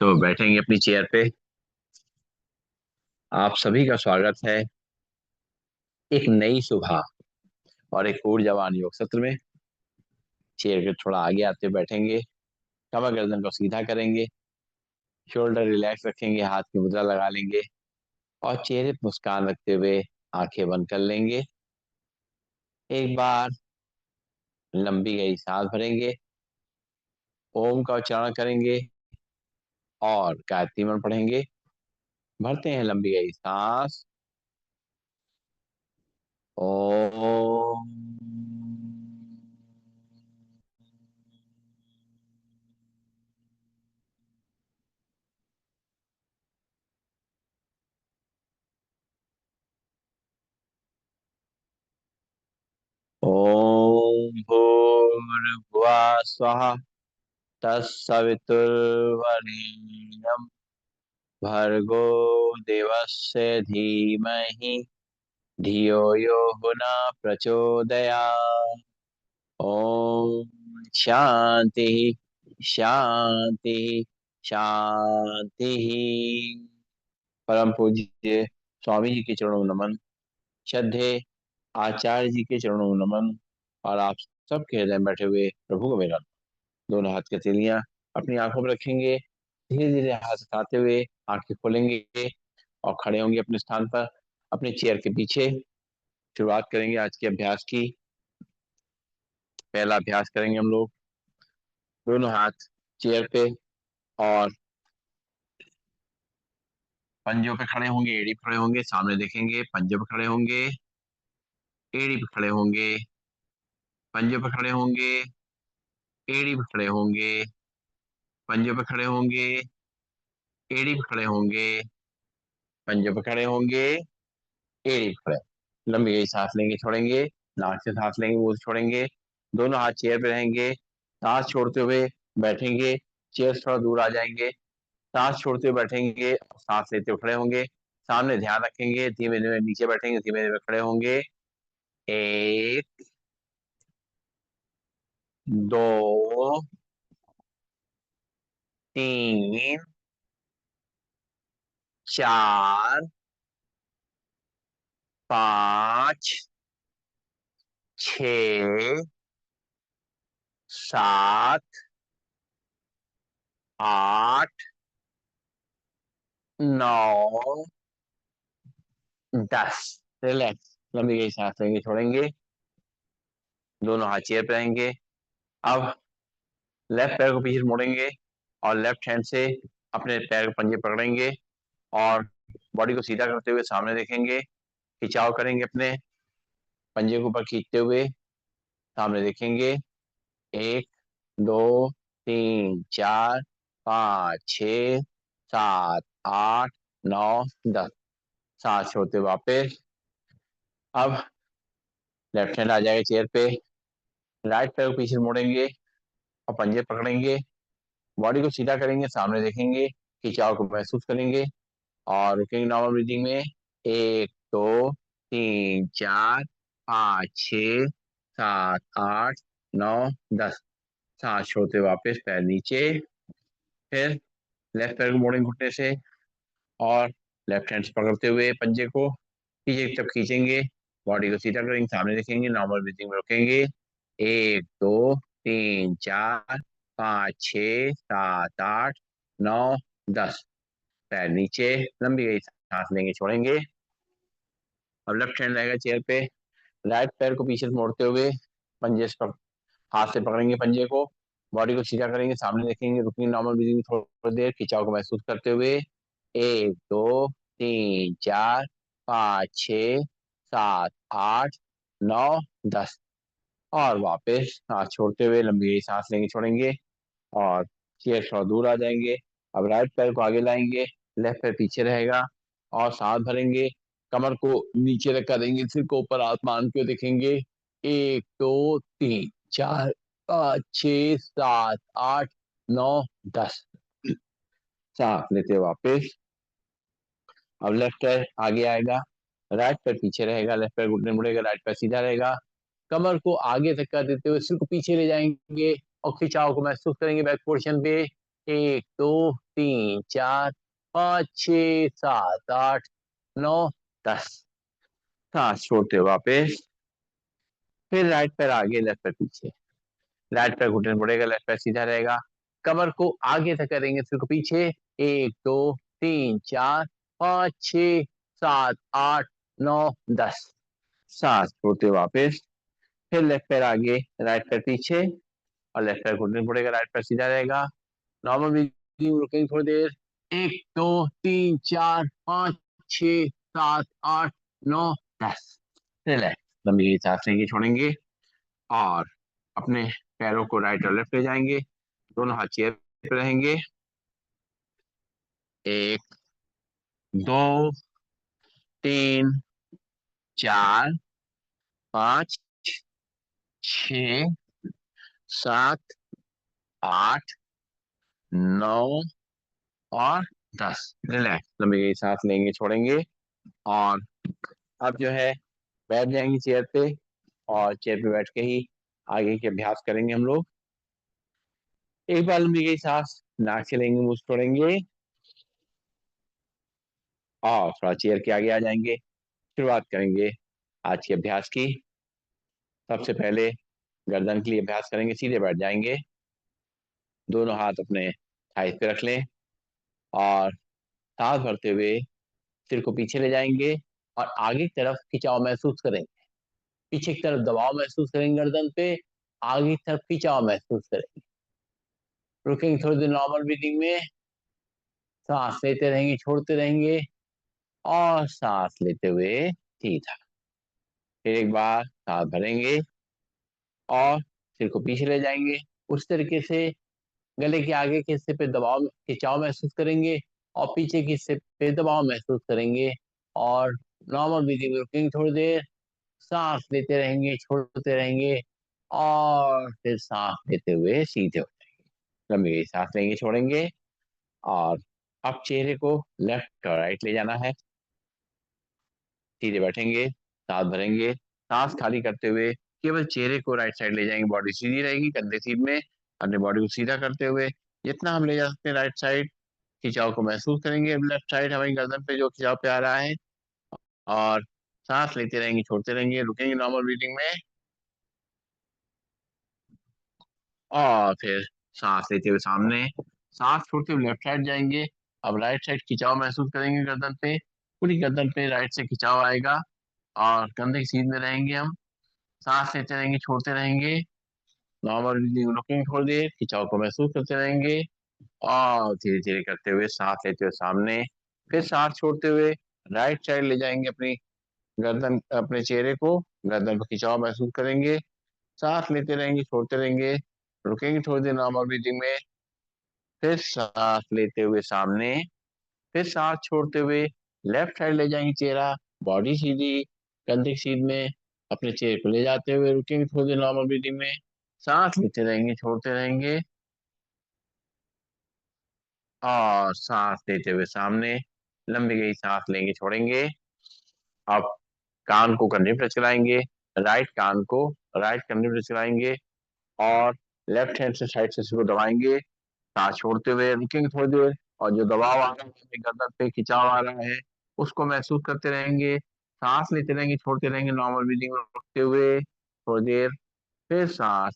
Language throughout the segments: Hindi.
तो बैठेंगे अपनी चेयर पे। आप सभी का स्वागत है एक नई सुबह और एक ऊर्जावान योग सत्र में। चेयर के थोड़ा आगे आते बैठेंगे, कमर गर्दन को सीधा करेंगे, शोल्डर रिलैक्स रखेंगे, हाथ की मुद्रा लगा लेंगे और चेहरे पे मुस्कान रखते हुए आंखें बंद कर लेंगे। एक बार लंबी गई सांस भरेंगे, ओम का उच्चारण करेंगे और गायत्री मंत्र पढ़ेंगे। भरते हैं लंबी गई सांस। ओम। ओम भूर्भुवः स्वः तत्सवितुर्वरेण्यं भर्गो देवस्य धीमहि धियो यो न प्रचोदयात्। ओम शांति शांति शांति। परम पूज्य स्वामी जी के चरणों में नमन। श्रद्धे आचार्य जी के चरणों में नमन। और आप सबके हृदय में बैठे हुए प्रभु को मेरा दोनों हाथ की हथेलियां अपनी आंखों पर रखेंगे। धीरे धीरे हाथ उठाते हुए आंखें खोलेंगे और खड़े होंगे अपने स्थान पर, अपने चेयर के पीछे। शुरुआत करेंगे आज के अभ्यास की। पहला अभ्यास करेंगे हम लोग दोनों हाथ चेयर पे और पंजों पे खड़े होंगे, एड़ी पे खड़े होंगे, सामने देखेंगे, पंजों पे खड़े होंगे, एड़ी पे खड़े होंगे, पंजों पे खड़े होंगे, एड़ी पे खड़े होंगे, पंजों पे खड़े होंगे, एड़ी पे खड़े होंगे, पंजों पे खड़े होंगे, एड़ी पे खड़े। लंबी गई सांस लेंगे, छोड़ेंगे, नाक से सांस लेंगे, मुंह से छोड़ेंगे। दोनों हाथ चेयर पे रहेंगे, सांस छोड़ते हुए बैठेंगे, चेयर से थोड़ा दूर आ जाएंगे, सांस छोड़ते हुए बैठेंगे, सांस लेते हुए खड़े होंगे। सामने ध्यान रखेंगे, धीमे धीमे नीचे बैठेंगे, धीमे धीमे खड़े होंगे। एक, दो, तीन, चार, पांच, छ, सात, आठ, नौ, 10। रिलैक्स, लंबी गई सांस लेंगे, छोड़ेंगे, दोनों हाथ चेयर पे रहेंगे। अब लेफ्ट पैर को पीछे मोड़ेंगे और लेफ्ट हैंड से अपने पैर के पंजे पकड़ेंगे और बॉडी को सीधा करते हुए सामने देखेंगे। खिंचाव करेंगे, अपने पंजे को ऊपर खींचते हुए सामने देखेंगे। एक, दो, तीन, चार, पाँच, छ, सात, आठ, नौ, 10। सांस छोड़ते वापस। अब लेफ्ट हैंड आ जाएगा चेयर पे, राइट पैर को पीछे मोड़ेंगे और पंजे पकड़ेंगे, बॉडी को सीधा करेंगे, सामने देखेंगे, खिंचाव को महसूस करेंगे और रुकेंगे नॉर्मल ब्रीदिंग में। एक, दो, तीन, चार, पाँच, छ, सात, आठ, नौ, 10। सांस छोड़ते वापस पैर नीचे। फिर लेफ्ट पैर को मोड़ेंगे घुटने से और लेफ्ट हैंड से पकड़ते हुए पंजे को पीछे की तरफ खींचेंगे, बॉडी को सीधा करेंगे, सामने देखेंगे, नॉर्मल ब्रीथिंग में रुकेंगे। एक, दो, तीन, चार, पाँच, छ, सात, आठ, नौ, 10। पैर नीचे, लंबी गई सांस लेंगे, छोड़ेंगे। अब लेफ्ट हैंड रहेगा चेयर पे, राइट पैर को पीछे से मोड़ते हुए पंजे से हाथ से पकड़ेंगे पंजे को, बॉडी को सीधा करेंगे, सामने देखेंगे, रुकेंगे नॉर्मल ब्रीदिंग थोड़ी देर, खिंचाव को महसूस करते हुए। एक, दो, तीन, चार, पाँच, छ, सात, आठ, नौ, 10। और वापस सांस छोड़ते हुए लंबी सांस लेंगे, छोड़ेंगे और चेयर थोड़ा दूर आ जाएंगे। अब राइट पैर को आगे लाएंगे, लेफ्ट पैर पीछे रहेगा और सांस भरेंगे, कमर को नीचे रखा देंगे, सिर को ऊपर आसमान को देखेंगे। एक, दो, तीन, चार, पाँच, छ, सात, आठ, नौ, 10। सांस लेते वापस। अब लेफ्ट पैर आगे आएगा, राइट पैर पीछे रहेगा, लेफ्ट पैर घुटने मुड़ेगा, राइट पैर सीधा रहेगा। कमर को आगे धक्का देते हुए सिर को पीछे ले जाएंगे और खिंचाव को महसूस करेंगे बैक पोर्शन पे। 1 2 3 4 5 6 7 8 9 10। सांस छोड़ते हुए वापस, फिर राइट पैर आगे, लेफ्ट पैर पीछे। राइट पैर घुटने मुड़ेगा, लेफ्ट पैर सीधा रहेगा। कमर को आगे तक करेंगे, सिर को पीछे। 1 2 3 4 5 6 7 8 9 10। सांस छोड़ते हुए वापस, फिर लेफ्ट पैर आगे, राइट पैर पीछे, और लेफ्ट पैर घुटने मुड़ेगा, राइट पैर सीधा रहेगा। नॉर्मल ब्रीदिंग, रुकेंगे थोड़ी देर। 1 2 3 4 5 6 7 8 9 10। रिलैक्स, लंबी सांस लेंगे, छोड़ेंगे, और अपने पैरों को राइट और लेफ्ट ले जाएंगे। दोनों हाथ चेयर पे रहेंगे। 1 2 3 4 5 6 7 8 9 और 10। रिलैक्स, लंबी सांस लेंगे, छोड़ेंगे, और अब जो है बैठ जाएंगे चेयर पे, और चेयर पे बैठ के ही आगे के अभ्यास करेंगे हम लोग। एक बार लंबी गई सांस, नाक से लेंगे, मुंह से छोड़ेंगे, और थोड़ा चेयर के आगे आ जाएंगे। शुरुआत करेंगे आज के अभ्यास की। सबसे पहले गर्दन के लिए अभ्यास करेंगे। सीधे बैठ जाएंगे, दोनों हाथ अपने थाइस पे रख लें, और सांस भरते हुए सिर को पीछे ले जाएंगे, और आगे की तरफ खिंचाव महसूस करेंगे। पीछे की तरफ दबाव महसूस करेंगे गर्दन पे, आगे की तरफ खिंचाव महसूस करेंगे। रुकेंगे थोड़ी देर नॉर्मल ब्रीदिंग में। सांस लेते रहेंगे, छोड़ते रहेंगे, और सांस लेते हुए सीधा। फिर एक बार सांस भरेंगे, और सिर को पीछे ले जाएंगे। उस तरीके से गले के आगे के हिस्से पे दबाव, खिंचाव महसूस करेंगे, और पीछे के हिस्से पे दबाव महसूस करेंगे, और नॉर्मल ब्रीदिंग में रुकेंगे थोड़ी देर। सांस लेते रहेंगे, छोड़ते रहेंगे, और फिर सांस लेते हुए सीधे हो जाएंगे। लंबी सांस लेंगे, छोड़ेंगे, और अब चेहरे को लेफ्ट और राइट ले जाना है। सीधे बैठेंगे, सांस भरेंगे, सांस खाली करते हुए केवल चेहरे को राइट साइड ले जाएंगे। बॉडी सीधी रहेगी, कंधे सीध में, अपने बॉडी को सीधा करते हुए जितना हम ले जा सकते हैं राइट साइड। खिंचाव को महसूस करेंगे लेफ्ट साइड, हमारी गर्दन पे जो खिंचाव पे आ रहा है, और सांस लेते रहेंगे, छोड़ते रहेंगे, रुकेंगे नॉर्मल ब्रीदिंग में, और फिर सांस लेते हुए सामने। सांस छोड़ते हुए लेफ्ट साइड जाएंगे। अब राइट साइड खिंचाव महसूस करेंगे गर्दन पे, पूरी गर्दन पे राइट से खिंचाव आएगा, और कंधे की सीध में रहेंगे हम। सांस लेते रहेंगे, छोड़ते रहेंगे, नॉर्मल ब्रीदिंग, रुकेंगे थोड़ी देर, खिंचाव को महसूस करते रहेंगे, और धीरे धीरे करते हुए सांस लेते हुए सामने। फिर सांस छोड़ते हुए राइट साइड ले जाएंगे अपनी गर्दन, अपने चेहरे को, गर्दन पर खिंचाव महसूस करेंगे। सांस लेते रहेंगे, छोड़ते रहेंगे, रुकेंगे थोड़ी देर नॉर्मल ब्रीदिंग में। फिर सांस लेते हुए सामने, फिर सांस छोड़ते हुए लेफ्ट साइड ले जाएंगे चेहरा, बॉडी सीधी, कंधे की सीध में, अपने चेहरे को ले जाते हुए रुकेंगे थोड़ी देर नॉर्मल ब्रीदिंग में। सांस लेते रहेंगे, छोड़ते रहेंगे, और सांस लेते हुए सामने। लंबी गई सांस लेंगे, छोड़ेंगे। अब कान को कंधे पे चलाएंगे, राइट कान को राइट कंधे पे चलाएंगे, और लेफ्ट हैंड से साइड से इसको दबाएंगे। सांस छोड़ते हुए रुकेंगे थोड़ी देर, और जो दबाव आ रहा है, गर्दन पे खिंचाव आ रहा है, उसको महसूस करते रहेंगे। सांस लेते रहेंगे, छोड़ते रहेंगे, नॉर्मल ब्रीदिंग में रुकते हुए थोड़ी देर। फिर सांस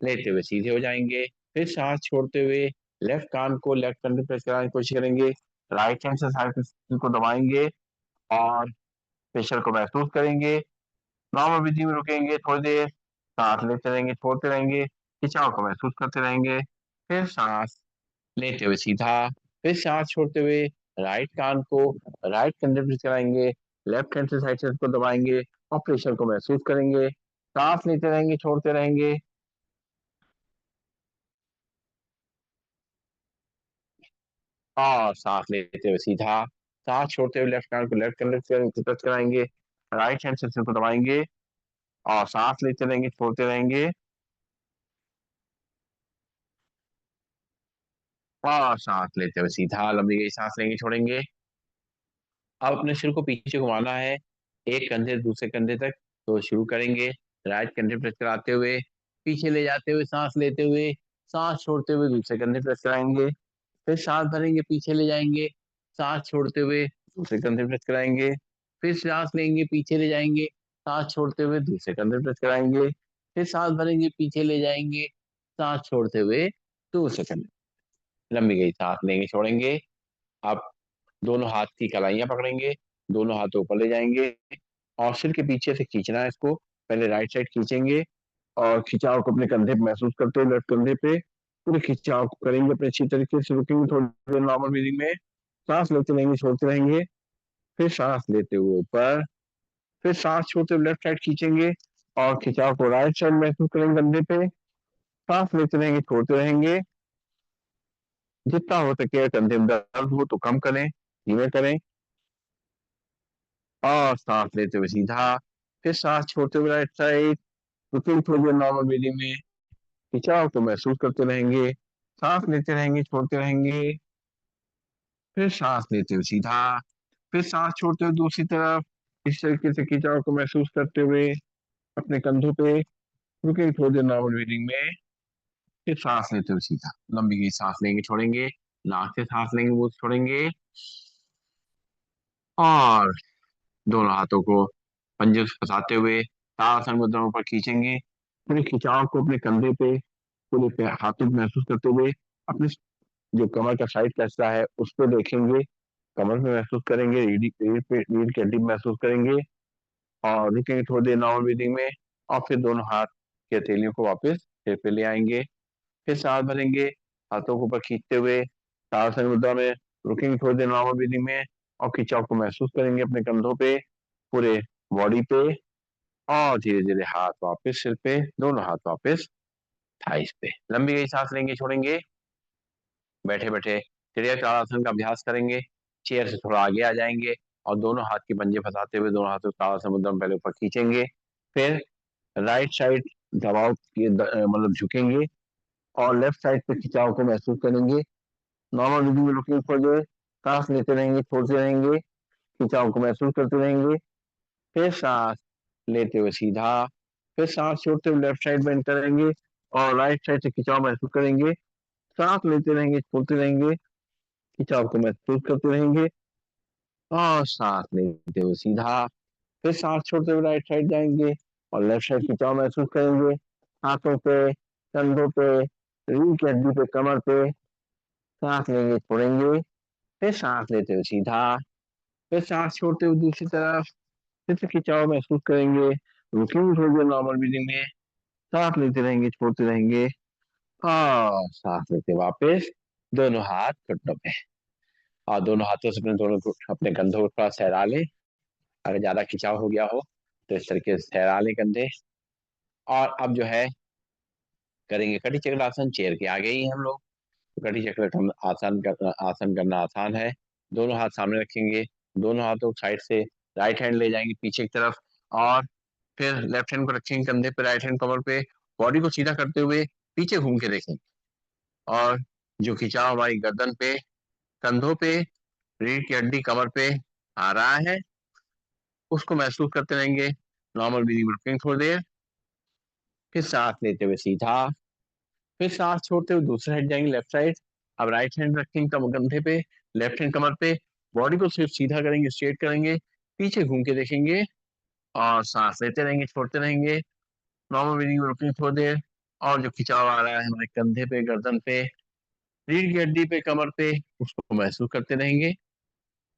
लेते हुए सीधे हो जाएंगे। फिर सांस छोड़ते हुए लेफ्ट कान को लेफ्ट कंधे पे चलाने की कोशिश करेंगे, राइट हैंड से साइड को दबाएंगे, और प्रेशर को महसूस करेंगे। नॉर्मल ब्रीदिंग में रुकेंगे थोड़ी देर, सांस लेते रहेंगे, छोड़ते रहेंगे, खिंचाव को महसूस करते रहेंगे। फिर सांस लेते हुए सीधा, फिर सांस छोड़ते हुए राइट कान को राइट कंधे पे चलाएंगे, लेफ्ट हैंड से साइड से इसको दबाएंगे, और प्रेशर को महसूस करेंगे। सांस लेते रहेंगे, छोड़ते रहेंगे, और सांस लेते हुए सीधा। सांस छोड़ते हुए लेफ्ट कान को लेफ्ट कंधे से टच कराएंगे, राइट हैंड से इसको दबाएंगे, और सांस लेते रहेंगे, छोड़ते रहेंगे, और सांस लेते हुए सीधा। लंबी गई सांस लेंगे, छोड़ेंगे। अब अपने सिर को पीछे घुमाना है, एक कंधे से दूसरे कंधे तक। तो शुरू करेंगे राइट कंधे प्रेस कराते हुए, पीछे ले जाते हुए सांस लेते हुए, सांस छोड़ते हुए दूसरे कंधे प्रेस कराएंगे, फिर सांस भरेंगे, पीछे ले जाएंगे, सांस छोड़ते हुए दूसरे कंधे पे टच कराएंगे, फिर सांस लेंगे, पीछे ले जाएंगे, सांस छोड़ते हुए दूसरे कंधे पे टच कराएंगे, फिर सांस भरेंगे, पीछे ले जाएंगे, सांस छोड़ते हुए दूसरे कंधे। लंबी गई सांस लेंगे, छोड़ेंगे। आप दोनों हाथ की कलाइयां पकड़ेंगे, दोनों हाथों ऊपर ले जाएंगे और सिर के पीछे से खींचना है इसको। पहले राइट साइड खींचेंगे और खिंचाव को अपने कंधे पे महसूस करते हुए लेफ्ट कंधे पे पूरे खिंचाव को करेंगे अपने अच्छी तरीके से। रुकेंगे थोड़ी देर नॉर्मल ब्रीदिंग में, सांस लेते रहेंगे, छोड़ते रहेंगे, फिर सांस लेते हुए ऊपर, फिर सांस छोड़ते हुए लेफ्ट साइड खींचेंगे और खिंचाव को राइट साइड महसूस करेंगे कंधे पे। सांस लेते रहेंगे, छोड़ते रहेंगे, जितना हो सके कंधे में दर्द हो तो कम करें, धीमे करें। और सांस लेते हुए सीधा, फिर सांस छोड़ते हुए राइट साइड, रुकेंगे थोड़ी देर नॉर्मल ब्रीदिंग में, खिंचाव को महसूस करते रहेंगे, सांस लेते रहेंगे, छोड़ते रहेंगे, फिर सांस लेते हुए सीधा, फिर सांस छोड़ते हुए दूसरी तरफ। इस तरीके से खिंचाव को महसूस करते हुए अपने कंधों पे रुकेंगे थोड़ी देर नॉर्मल ब्रीदिंग में, फिर सांस लेते हुए सीधा। लंबी गई सांस लेंगे, छोड़ेंगे, नाक से सांस लेंगे, वो छोड़ेंगे और दोनों हाथों को पंजे से फंसाते हुए ताड़ासन मुद्रा में ऊपर खींचेंगे। पूरे खिंचाव को अपने कंधे पे पूरे हाथों पे महसूस करते हुए अपने जो कमर का साइड का हिस्सा है उस पर देखेंगे, कमर पे महसूस करेंगे, रीढ़ की हड्डी पे महसूस करेंगे और रुकेंगे थोड़ी देर नॉर्मल ब्रीदिंग में और फिर दोनों हाथ की हथेलियों को वापस सिर पे ले आएंगे। फिर सांस भरेंगे, हाथों को ऊपर खींचते हुए ताड़ासन मुद्रा में रुकेंगे थोड़ी देर नॉर्मल ब्रीदिंग में और खिंचाव को महसूस करेंगे अपने कंधों पे, पूरे बॉडी पे और धीरे धीरे हाथ वापस सिर पे, दोनों हाथ वापस थाइस पे। लंबी गई सांस लेंगे, छोड़ेंगे, बैठे बैठे चिड़िया ताड़ासन का अभ्यास करेंगे। चेयर से थोड़ा आगे आ जाएंगे और दोनों हाथ के पंजे फंसाते हुए दोनों हाथों ताड़ासन मुद्रा में पहले ऊपर खींचेंगे, फिर राइट साइड दबाव के मतलब झुकेंगे और लेफ्ट साइड पे खिंचाव को महसूस करेंगे। नॉर्मल ब्रीदिंग में रुकेंगे थोड़ी देर, सांस लेते रहेंगे, छोड़ते रहेंगे, खिंचाव को महसूस करते रहेंगे, फिर सांस लेते हुए सीधा, फिर सांस छोड़ते हुए लेफ्ट साइड बेंड करेंगे और राइट साइड से खिंचाव महसूस करेंगे। सांस लेते रहेंगे, छोड़ते रहेंगे, खिंचाव को महसूस करते रहेंगे और सांस लेते हुए सीधा, फिर सांस छोड़ते हुए राइट साइड जाएंगे और लेफ्ट साइड खिंचाव महसूस करेंगे। हाथों पे, कंधों पे, रीढ़ की हड्डी पे, कमर पे सांस लेंगे, छोड़ेंगे, फिर सांस लेते हुए सीधा, फिर सांस छोड़ते हुए दूसरी तरफ, फिर से खिंचाव महसूस करेंगे। रुकेंगे थोड़ी देर नॉर्मल ब्रीदिंग में, सांस लेते रहेंगे, छोड़ते रहेंगे और सांस लेते वापस दोनों हाथ घुटनों पे और दोनों हाथों से अपने कंधों को थोड़ा सहला लें। अगर ज्यादा खिंचाव हो गया हो तो इस तरीके से सहला लें कंधे। और अब जो है करेंगे कटी चक्र आसन, चेयर के आगे ही हम लोग। तो कटी चक्र आसन करना आसान है। दोनों हाथ सामने रखेंगे, दोनों हाथों साइड से राइट हैंड ले जाएंगे पीछे की तरफ और फिर लेफ्ट हैंड को रखेंगे कंधे पे, राइट हैंड कमर पे, बॉडी को सीधा करते हुए पीछे घूम के देखेंगे और जो खिंचाव हमारी गर्दन पे, कंधों पे, रीढ़ की हड्डी, कमर पे आ रहा है उसको महसूस करते रहेंगे। नॉर्मल ब्रीदिंग रुकेंगे थोड़ी देर, फिर सांस लेते हुए सीधा, फिर सांस छोड़ते हुए दूसरे साइड जाएंगे, लेफ्ट साइड। अब राइट हैंड रखेंगे कंधे पे, लेफ्ट हैंड कमर पे, बॉडी को सिर्फ सीधा करेंगे, स्ट्रेट करेंगे, पीछे घूम के देखेंगे और सांस लेते रहेंगे, छोड़ते रहेंगे। नॉर्मल ब्रीदिंग में रुकेंगे थोड़ी देर और जो खिंचाव आ रहा है हमारे कंधे पे, गर्दन पे, रीढ़ की हड्डी पे, कमर पे, उसको महसूस करते रहेंगे।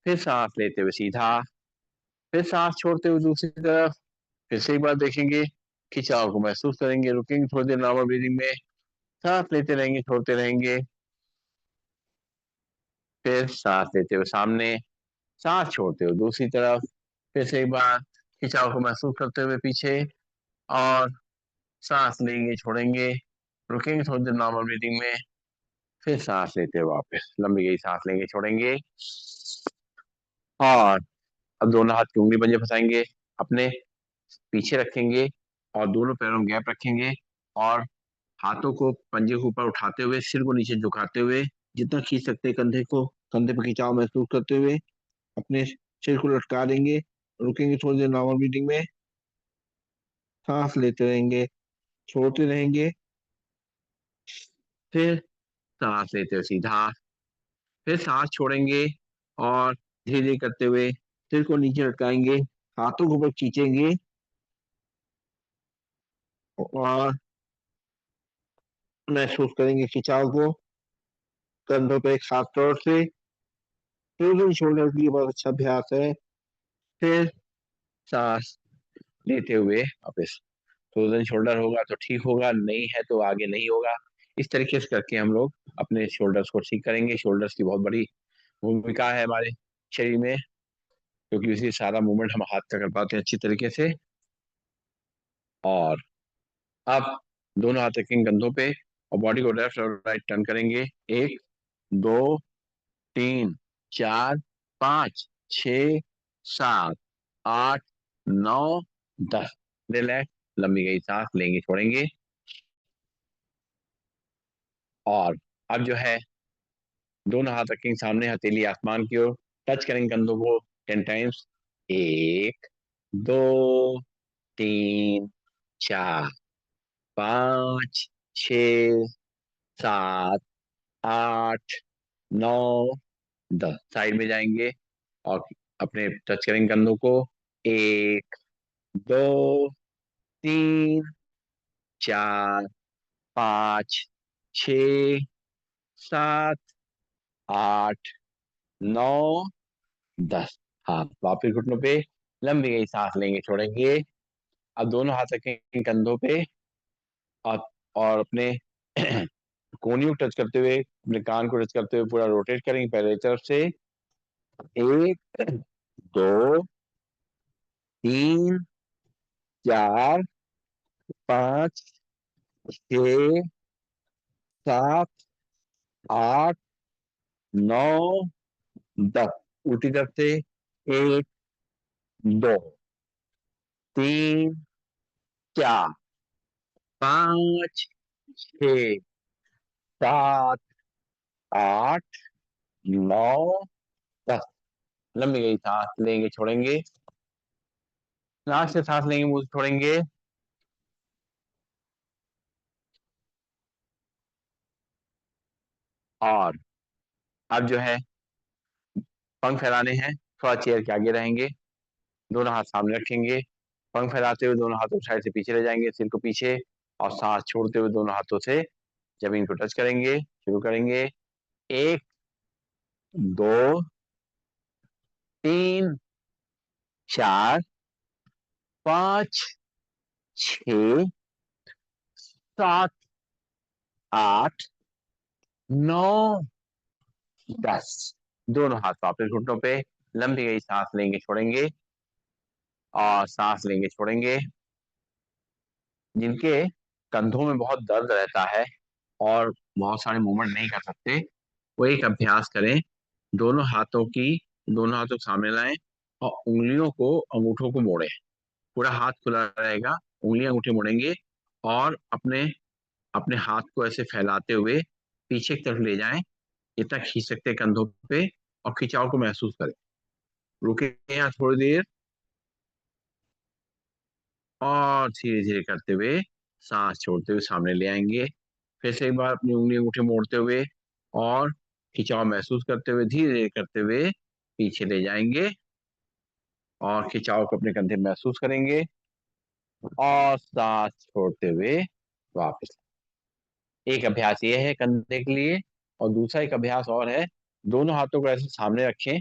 फिर सांस लेते हुए सीधा, फिर सांस छोड़ते हुए दूसरी तरफ, फिर से एक बार देखेंगे, खिंचाव को महसूस करेंगे, रुकेंगे थोड़ी देर नॉर्मल ब्रीदिंग में, सांस लेते रहेंगे, छोड़ते रहेंगे, फिर सांस लेते हुए सामने, सांस छोड़ते हुए दूसरी तरफ, फिर से एक बार खिंचाव को महसूस करते हुए पीछे और सांस लेंगे, छोड़ेंगे, रुकेंगे थोड़ी देर नॉर्मल ब्रीदिंग में, फिर सांस लेते हुए वापस लंबी गई सांस लेंगे, छोड़ेंगे और अब दोनों हाथ की उंगली पंजे फंसाएंगे, अपने पीछे रखेंगे और दोनों पैरों में गैप रखेंगे और हाथों को पंजे के ऊपर उठाते हुए सिर को नीचे झुकाते हुए जितना खींच सकते हैं कंधे को, कंधे पर खिंचाव महसूस करते हुए अपने सिर को लटका देंगे। रुकेंगे थोड़ी देर नॉर्मल ब्रीदिंग में, सांस लेते रहेंगे, छोड़ते रहेंगे, फिर सांस लेते हुए सीधा, फिर सांस छोड़ेंगे और धीरे धीरे करते हुए सिर को नीचे लटकाएंगे, हाथों को ऊपर खींचेंगे और महसूस करेंगे खिंचाव को कंधों पे, खास तौर से फ्रोजन शोल्डर के लिए बहुत अच्छा अभ्यास है। फिर सांस लेते हुए वापस, फ्रोजन शोल्डर होगा तो ठीक होगा, नहीं है तो आगे नहीं होगा। इस तरीके से करके हम लोग अपने शोल्डर्स को ठीक करेंगे। शोल्डर्स की बहुत बड़ी भूमिका है हमारे शरीर में, क्योंकि उसी सारा मूवमेंट हम हाथ का कर पाते हैं अच्छी तरीके से। और अब दोनों हाथ रखेंगे कंधों पे और बॉडी को लेफ्ट और राइट टर्न करेंगे। 1 2 3 4 5 6 7 8 9 10। रिलैक्स, लंबी गई सांस लेंगे छोड़ेंगे। और अब जो है दोनों हाथ रखेंगे सामने, हथेली आसमान की ओर, टच करेंगे कंधों को 10 टाइम्स। 1 2 3 4 5 6 7 8 9 10। साइड में जाएंगे और अपने टच करेंगे कंधों को। 1 2 3 4 5 6 7 8 9 10। हाँ, वापिस घुटनों पे लंबी गई सांस लेंगे छोड़ेंगे। अब दोनों हाथ रखेंगे कंधों पे और अपने कोहनी को टच करते हुए, अपने कान को टच करते हुए पूरा रोटेट करेंगे पहले की तरफ से। 1 2 3 4 5 6 7 8 9 10। उल्टी तरफ से 1 2 3 4 5 6 7 8 9 10। लंबी गई सांस लेंगे छोड़ेंगे। नाक से सांस लेंगे, मुंह से छोड़ेंगे। और अब जो है पंख फैलाने हैं, थोड़ा चेयर के आगे रहेंगे, दोनों हाथ सामने रखेंगे। पंख फैलाते हुए दोनों हाथों साइड से पीछे ले जाएंगे, सिर को पीछे, और सांस छोड़ते हुए दोनों हाथों से जमीन को टच करेंगे। शुरू करेंगे। 1 2 3 4 5 6 7 8 9 10। दोनों हाथ वापस घुटनों पे, लंबी गई सांस लेंगे छोड़ेंगे और सांस लेंगे छोड़ेंगे। जिनके कंधों में बहुत दर्द रहता है और बहुत सारे मूवमेंट नहीं कर सकते, वो एक अभ्यास करें। दोनों हाथों की दोनों हाथों को सामने लाएं और उंगलियों को, अंगूठों को मोड़ें। पूरा हाथ खुला रहेगा, उंगलियां अंगूठे मोड़ेंगे और अपने अपने हाथ को ऐसे फैलाते हुए पीछे की तरफ ले जाएं। इतना खींच सकते हैं कंधों पे और खिंचाव को महसूस करें। रुके यहाँ थोड़ी देर और धीरे धीरे करते हुए सांस छोड़ते हुए सामने ले आएंगे। फिर से एक बार अपनी उंगली अंगूठे मोड़ते हुए और खिंचाव महसूस करते हुए धीरे धीरे करते हुए पीछे ले जाएंगे और खिंचाव को अपने कंधे महसूस करेंगे और सांस छोड़ते हुए वापस। एक अभ्यास ये है कंधे के लिए। और दूसरा एक अभ्यास और है, दोनों हाथों को ऐसे सामने रखें,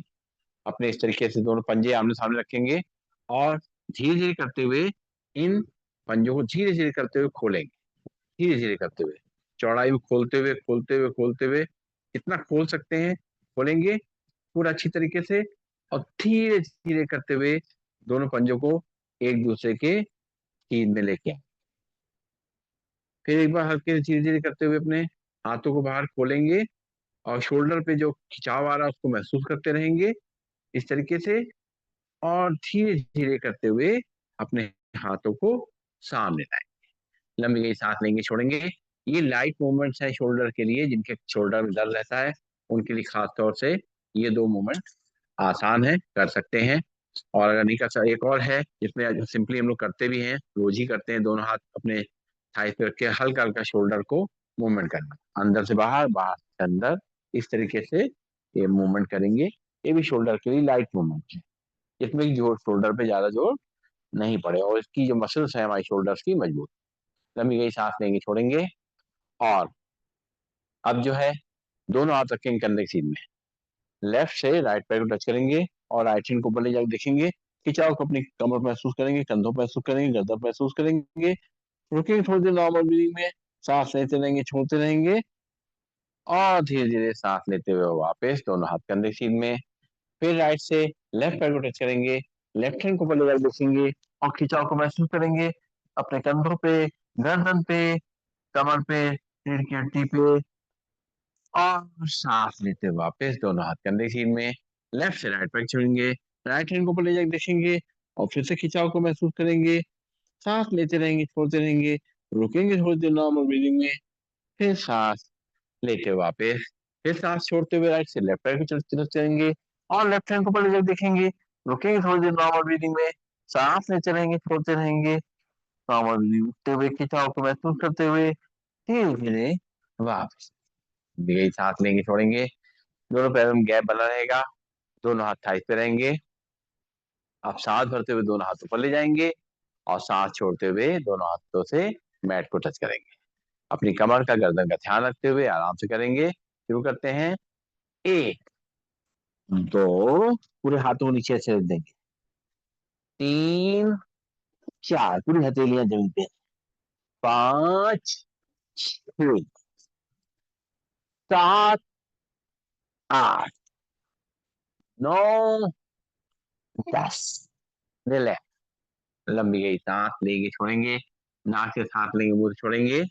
अपने इस तरीके से दोनों पंजे आमने सामने रखेंगे और धीरे धीरे करते हुए इन पंजों को धीरे धीरे करते हुए खोलेंगे। धीरे धीरे करते हुए, चौड़ाई में खोलते हुए खोलते हुए खोलते हुए, कितना खोल सकते हैं खोलेंगे पूरा अच्छी तरीके से। और धीरे धीरे करते हुए दोनों पंजों को एक दूसरे के सीध में लेके आए। फिर एक बार हल्के से धीरे धीरे करते हुए अपने हाथों को बाहर खोलेंगे और शोल्डर पे जो खिंचाव आ रहा है उसको महसूस करते रहेंगे इस तरीके से। और धीरे धीरे करते हुए अपने हाथों को सामने लाएं। लंबी गई सांस लेंगे छोड़ेंगे। ये लाइट मूवमेंट्स है शोल्डर के लिए, जिनके शोल्डर में दर्द रहता है उनके लिए खास तौर से ये दो मूवमेंट आसान है, कर सकते हैं। और अगर नहीं कर सकते, एक और है जिसमें सिंपली हम लोग करते भी हैं, रोज ही करते हैं। दोनों हाथ अपने थाई पे रख के हल्का हल्का शोल्डर को मूवमेंट करना, अंदर से बाहर, बाहर से अंदर, इस तरीके से ये मूवमेंट करेंगे, ये भी शोल्डर के लिए लाइट मूवमेंट है, इसमें जो शोल्डर पे ज्यादा जोर नहीं पड़े और इसकी जो मसल्स है हमारी शोल्डर्स की मजबूत। लंबी गई सांस लेंगे, छोड़ेंगे, और अब जो है दोनों हाथ रखेंगे कंधे के सीध में, लेफ्ट से राइट पैर को टच करेंगे और राइट हैंड को ऊपर ले जाकर देखेंगे, खिंचाव को अपनी कमर पर महसूस करेंगे, कंधों पर महसूस करेंगे, गर्दन पर महसूस करेंगे, रुकेंगे थोड़ी देर नॉर्मल ब्रीदिंग में, सांस लेते रहेंगे, छोड़ते रहेंगे, और धीरे धीरे सांस लेते हुए वापस दोनों हाथ कंधे के सीध में। फिर राइट से लेफ्ट पैर को टच करेंगे, लेफ्ट हैंड को ऊपर ले जाकर देखेंगे और खिंचाव को महसूस करेंगे अपने कंधों पे, गर्दन पे, कमर पे, रीढ़ की हड्डी पे, और सांस लेते वापस दोनों हाथ कंधे सीध में, लेफ्ट से राइट पैर छोड़ेंगे, राइट हैंड को ऊपर ले जाकर देखेंगे और फिर से खिंचाव को महसूस करेंगे, सांस लेते रहेंगे, छोड़ते रहेंगे, रुकेंगे थोड़ी देर नॉर्मल ब्रीदिंग में, फिर सांस लेते वापस, फिर सांस छोड़ते हुए राइट से लेफ्ट पैर को तरफ चलेंगे और लेफ्ट हैंड को ऊपर ले जाकर देखेंगे, रुकेंगे थोड़ी देर नॉर्मल ब्रीदिंग में, सांस लेते रहेंगे, छोड़ते रहेंगे, नॉर्मल ब्रीदिंग उठते हुए खिंचाव को महसूस करते हुए धीरे धीरे वापस। गई सांस लेंगे, छोड़ेंगे, दोनों पैरों में गैप बना रहेगा, दोनों हाथ थाइस पे रहेंगे। आप सांस भरते हुए दोनों हाथ ऊपर ले जाएंगे और सांस छोड़ते हुए दोनों हाथों से मैट को टच करेंगे। अपनी कमर का, गर्दन का ध्यान रखते हुए आराम से करेंगे। शुरू करते हैं। एक, दो, पूरे हाथों को नीचे से रख देंगे। तीन, चार, पूरी हथेलियां जमीन पे। पांच, छह, सात, आठ, नौ, 10। रिलैक्स। लंबी गई सांस लेंगे, छोड़ेंगे, नाक से सांस लेंगे, मुंह से छोड़ेंगे,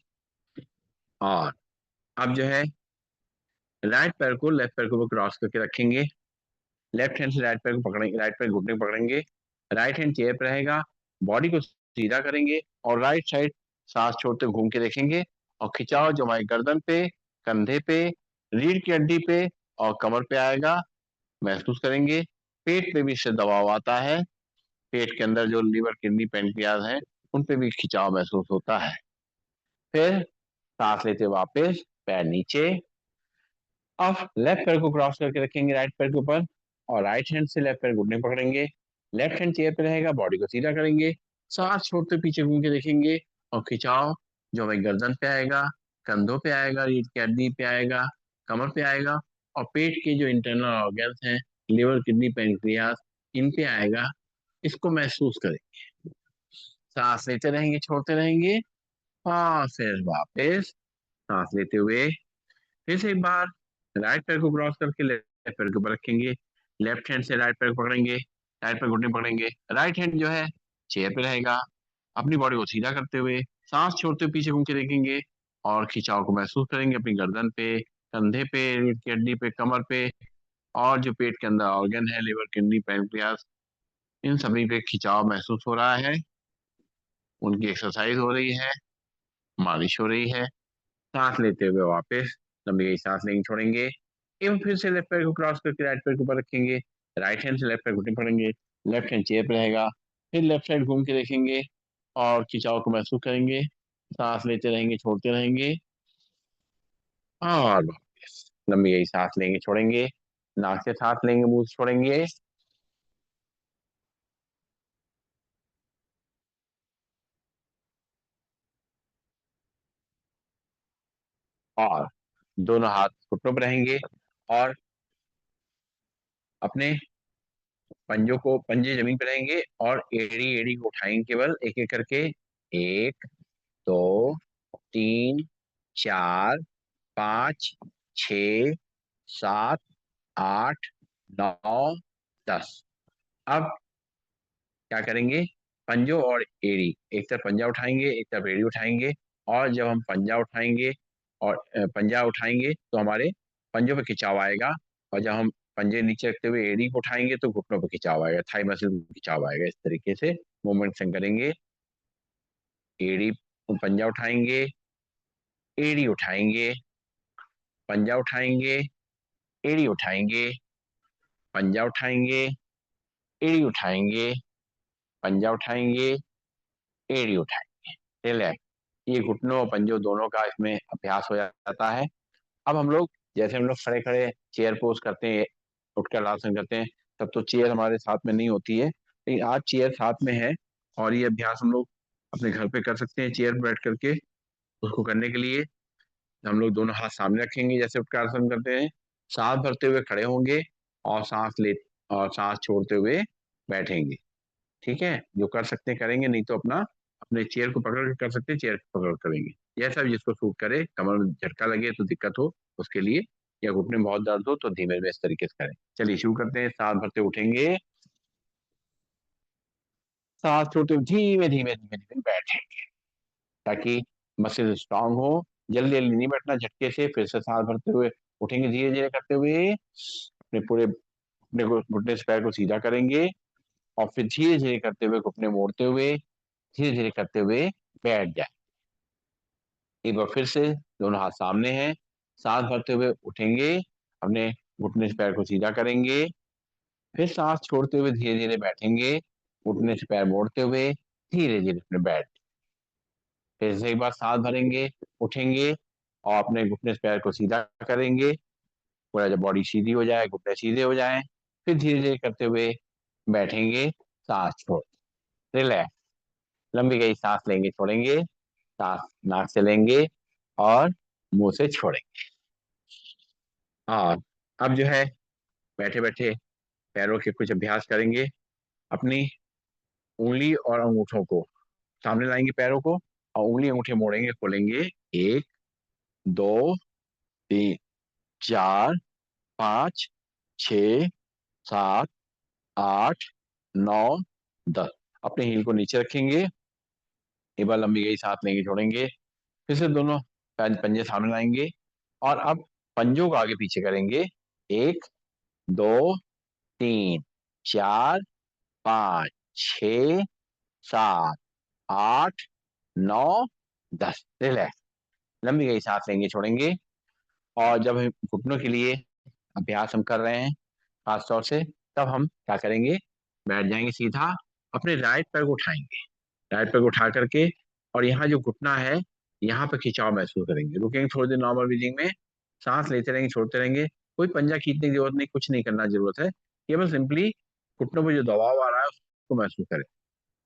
और अब जो है राइट पैर को लेफ्ट पैर के ऊपर क्रॉस करके रखेंगे, लेफ्ट हैंड से राइट पैर को पकड़ेंगे, राइट पैर घुटने को पकड़ेंगे, राइट हैंड चेयर पे रहेगा, बॉडी को सीधा करेंगे और राइट साइड सांस छोड़ते घूम के देखेंगे और खिंचाव जो हमारी गर्दन पे, कंधे पे, रीढ़ की हड्डी पे और कमर पे आएगा, महसूस करेंगे। पेट पे भी इससे दबाव आता है, पेट के अंदर जो लीवर, किडनी, पेनक्रियाज है, उन पे भी खिंचाव महसूस होता है। फिर सांस लेते वापस पैर नीचे, अब लेफ्ट पैर को क्रॉस करके रखेंगे राइट पैर के ऊपर और राइट हैंड से लेफ्ट पैर घुटने पकड़ेंगे, लेफ्ट हैंड चेयर पे रहेगा, बॉडी को सीधा करेंगे, सांस छोड़ते पीछे घूम के देखेंगे और खिंचाव जो हमारी गर्दन पे आएगा, कंधों पे आएगा, रीढ़ की हड्डी पे आएगा, कमर पे आएगा और पेट के जो इंटरनल ऑर्गन्स हैं, लिवर, किडनी, पेनक्रियास, इन पे आएगा। इसको महसूस करेंगे, सांस लेते रहेंगे, छोड़ते रहेंगे, और फिर वापस सांस लेते हुए फिर से एक बार राइट पैर को क्रॉस करके लेफ्ट पैर के ऊपर रखेंगे, लेफ्ट हैंड से राइट पैर को पकड़ेंगे, राइट पैर घुटने पकड़ेंगे, राइट हैंड जो है चेयर पे रहेगा, अपनी बॉडी को सीधा करते हुए सांस छोड़ते हुए पीछे घूम के देखेंगे और खिंचाव को महसूस करेंगे अपनी गर्दन पे, कंधे पे, रीढ़ की हड्डी पे, कमर पे, और जो पेट के अंदर ऑर्गन है, लिवर, किडनी, पैनक्रियास, इन सभी पे खिंचाव महसूस हो रहा है, उनकी एक्सरसाइज हो रही है, मालिश हो रही है। सांस लेते हुए वापस लंबी गई सांस लेंगे, छोड़ेंगे, एवं फिर से लेफ्ट पैर को क्रॉस करके राइट पैर के ऊपर रखेंगे, राइट हैंड से लेफ्ट पैर घुटने पकड़ेंगे, लेफ्ट हैंड चेयर पे रहेगा, फिर लेफ्ट साइड घूम के देखेंगे और खिंचाव को महसूस करेंगे, सांस लेते रहेंगे, छोड़ते रहेंगे, और वापस लंबी गई सांस लेंगे, छोड़ेंगे, नाक से सांस लेंगे, मुंह से छोड़ेंगे, और दोनों हाथ घुटनों पर रहेंगे और अपने पंजों को, पंजे जमीन पे रहेंगे और एड़ी एड़ी को उठाएंगे, केवल एक एक करके। एक, दो, तीन, चार, पाँच, छ, सात, आठ, नौ, 10। अब क्या करेंगे, पंजों और एड़ी, एक तरफ पंजा उठाएंगे, एक तरफ एड़ी उठाएंगे, और जब हम पंजा उठाएंगे और पंजा उठाएंगे तो हमारे पंजों पे खिंचाव आएगा, और जब हम पंजे नीचे रखते हुए एड़ी को उठाएंगे तो घुटनों पे खिंचाव आएगा, थाई मसल पे खिंचाव आएगा। इस तरीके से मूवमेंट करेंगे। एड़ी, पंजा उठाएंगे, एड़ी उठाएंगे, पंजा उठाएंगे, एड़ी उठाएंगे, पंजा उठाएंगे, एड़ी उठाएंगे, पंजा उठाएंगे, एड़ी उठाएंगे। रिलैक्स। ये घुटनों और पंजों दोनों का इसमें अभ्यास हो जाता है। अब हम लोग जैसे हम लोग खड़े खड़े चेयर पोज करते हैं, उठकर आसन करते हैं, तब तो चेयर हमारे साथ में नहीं होती है, लेकिन आज चेयर साथ में है। और ये अभ्यास हम लोग अपने घर पे कर सकते हैं चेयर पर बैठ करके। उसको करने के लिए हम लोग दोनों हाथ सामने रखेंगे जैसे उपकार आसन करते हैं, सांस भरते हुए खड़े होंगे और सांस छोड़ते हुए बैठेंगे। ठीक है, जो कर सकते हैं करेंगे, नहीं तो अपना अपने चेयर को पकड़ के कर सकते हैं, चेयर को पकड़ कर करेंगे। जैसा भी जिसको सूट करे, कमर में झटका लगे तो दिक्कत हो उसके लिए, या घुटने में बहुत दर्द हो तो धीमे में इस तरीके से करें। चलिए शुरू करते हैं। सांस भरते उठेंगे, सांस छोड़ते हुए धीमे धीमे धीमे धीमे बैठेंगे ताकि मसल स्ट्रांग हो। जल्दी जल्दी नहीं बैठना, झटके से। फिर से सांस भरते हुए उठेंगे, धीरे धीरे करते हुए अपने पूरे अपने घुटने से पैर को सीधा करेंगे, और फिर धीरे धीरे करते हुए घुटने मोड़ते हुए धीरे धीरे करते हुए बैठ जाए। एक बार फिर से दोनों हाथ सामने हैं, सांस भरते हुए उठेंगे, अपने घुटने से पैर को सीधा करेंगे, फिर सांस छोड़ते हुए धीरे धीरे बैठेंगे, घुटने से पैर मोड़ते हुए धीरे धीरे अपने बैठ। फिर से एक बार सांस भरेंगे, उठेंगे और अपने घुटने से पैर को सीधा करेंगे, पूरा जब बॉडी सीधी हो जाए, घुटने सीधे हो जाए, फिर धीरे धीरे करते हुए बैठेंगे, सांस छोड़, रिलैक्स। लंबी गई सांस लेंगे, छोड़ेंगे, सांस नाक से लेंगे और मुंह से छोड़ेंगे। और अब जो है बैठे बैठे पैरों के कुछ अभ्यास करेंगे। अपनी उंगली और अंगूठों को सामने लाएंगे, पैरों को, और उंगली अंगूठे मोड़ेंगे, खोलेंगे। एक, दो, तीन, चार, पाँच, छ, सात, आठ, नौ, 10। अपने हील को नीचे रखेंगे, एक बार लंबी गई सांस लेंगे, छोड़ेंगे, फिर से दोनों पंजे सामने लाएंगे और अब पंजों को आगे पीछे करेंगे। एक, दो, तीन, चार, पाँच, छ, सात, आठ, नौ, 10। रिलैक्स। लंबी गई सांस लेंगे, छोड़ेंगे। और जब हम घुटनों के लिए अभ्यास हम कर रहे हैं खास तौर से, तब हम क्या करेंगे, बैठ जाएंगे सीधा, अपने राइट पैर को उठाएंगे, राइट पैर को उठा करके, और यहाँ जो घुटना है यहाँ पे खिंचाव महसूस करेंगे। रुकेंगे थोड़ी देर नॉर्मल ब्रीदिंग में, सांस लेते रहेंगे, छोड़ते रहेंगे। कोई पंजा खींचने की जरूरत नहीं, कुछ नहीं करना जरूरत है, केवल सिंपली घुटनों पर जो दबाव आ रहा है उसको महसूस करें।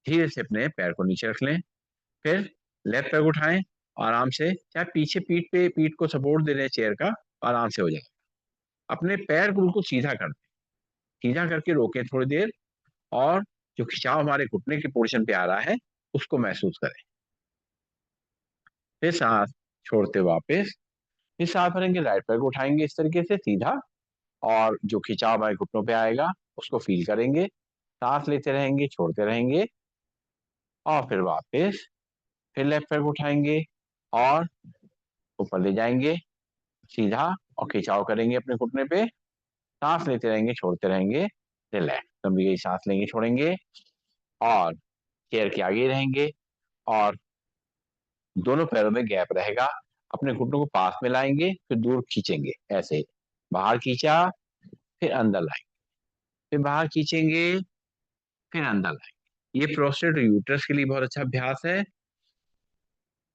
धीरे से अपने पैर को नीचे रख लें, फिर लेफ्ट पैर को उठाएं, आराम से, चाहे पीछे पीठ को सपोर्ट दे रहे हैं चेयर का, आराम से हो जाए। अपने पैर को बिल्कुल सीधा कर दें, सीधा करके रोकें थोड़ी देर, और जो खिंचाव हमारे घुटने के पोर्शन पे आ रहा है उसको महसूस करें। फिर सांस छोड़ते वापस, फिर सांस भरेंगे, राइट पैर को उठाएंगे इस तरीके से सीधा, और जो खिंचाव हमारे घुटनों पे आएगा उसको फील करेंगे। सांस लेते रहेंगे, छोड़ते रहेंगे, और फिर वापस, फिर लेफ्ट पैर को उठाएंगे और ऊपर ले जाएंगे सीधा, और खिंचाव करेंगे अपने घुटने पे। सांस लेते रहेंगे, छोड़ते रहेंगे, रिलैक्स। लंबी गई सांस लेंगे, छोड़ेंगे, और चेयर के आगे रहेंगे, और दोनों पैरों में गैप रहेगा। अपने घुटनों को पास में लाएंगे, फिर दूर खींचेंगे, ऐसे बाहर खींचा, फिर अंदर लाएंगे, फिर बाहर खींचेंगे, फिर अंदर लाएंगे। ये प्रोस्टेट और यूट्रस के लिए बहुत अच्छा अभ्यास है।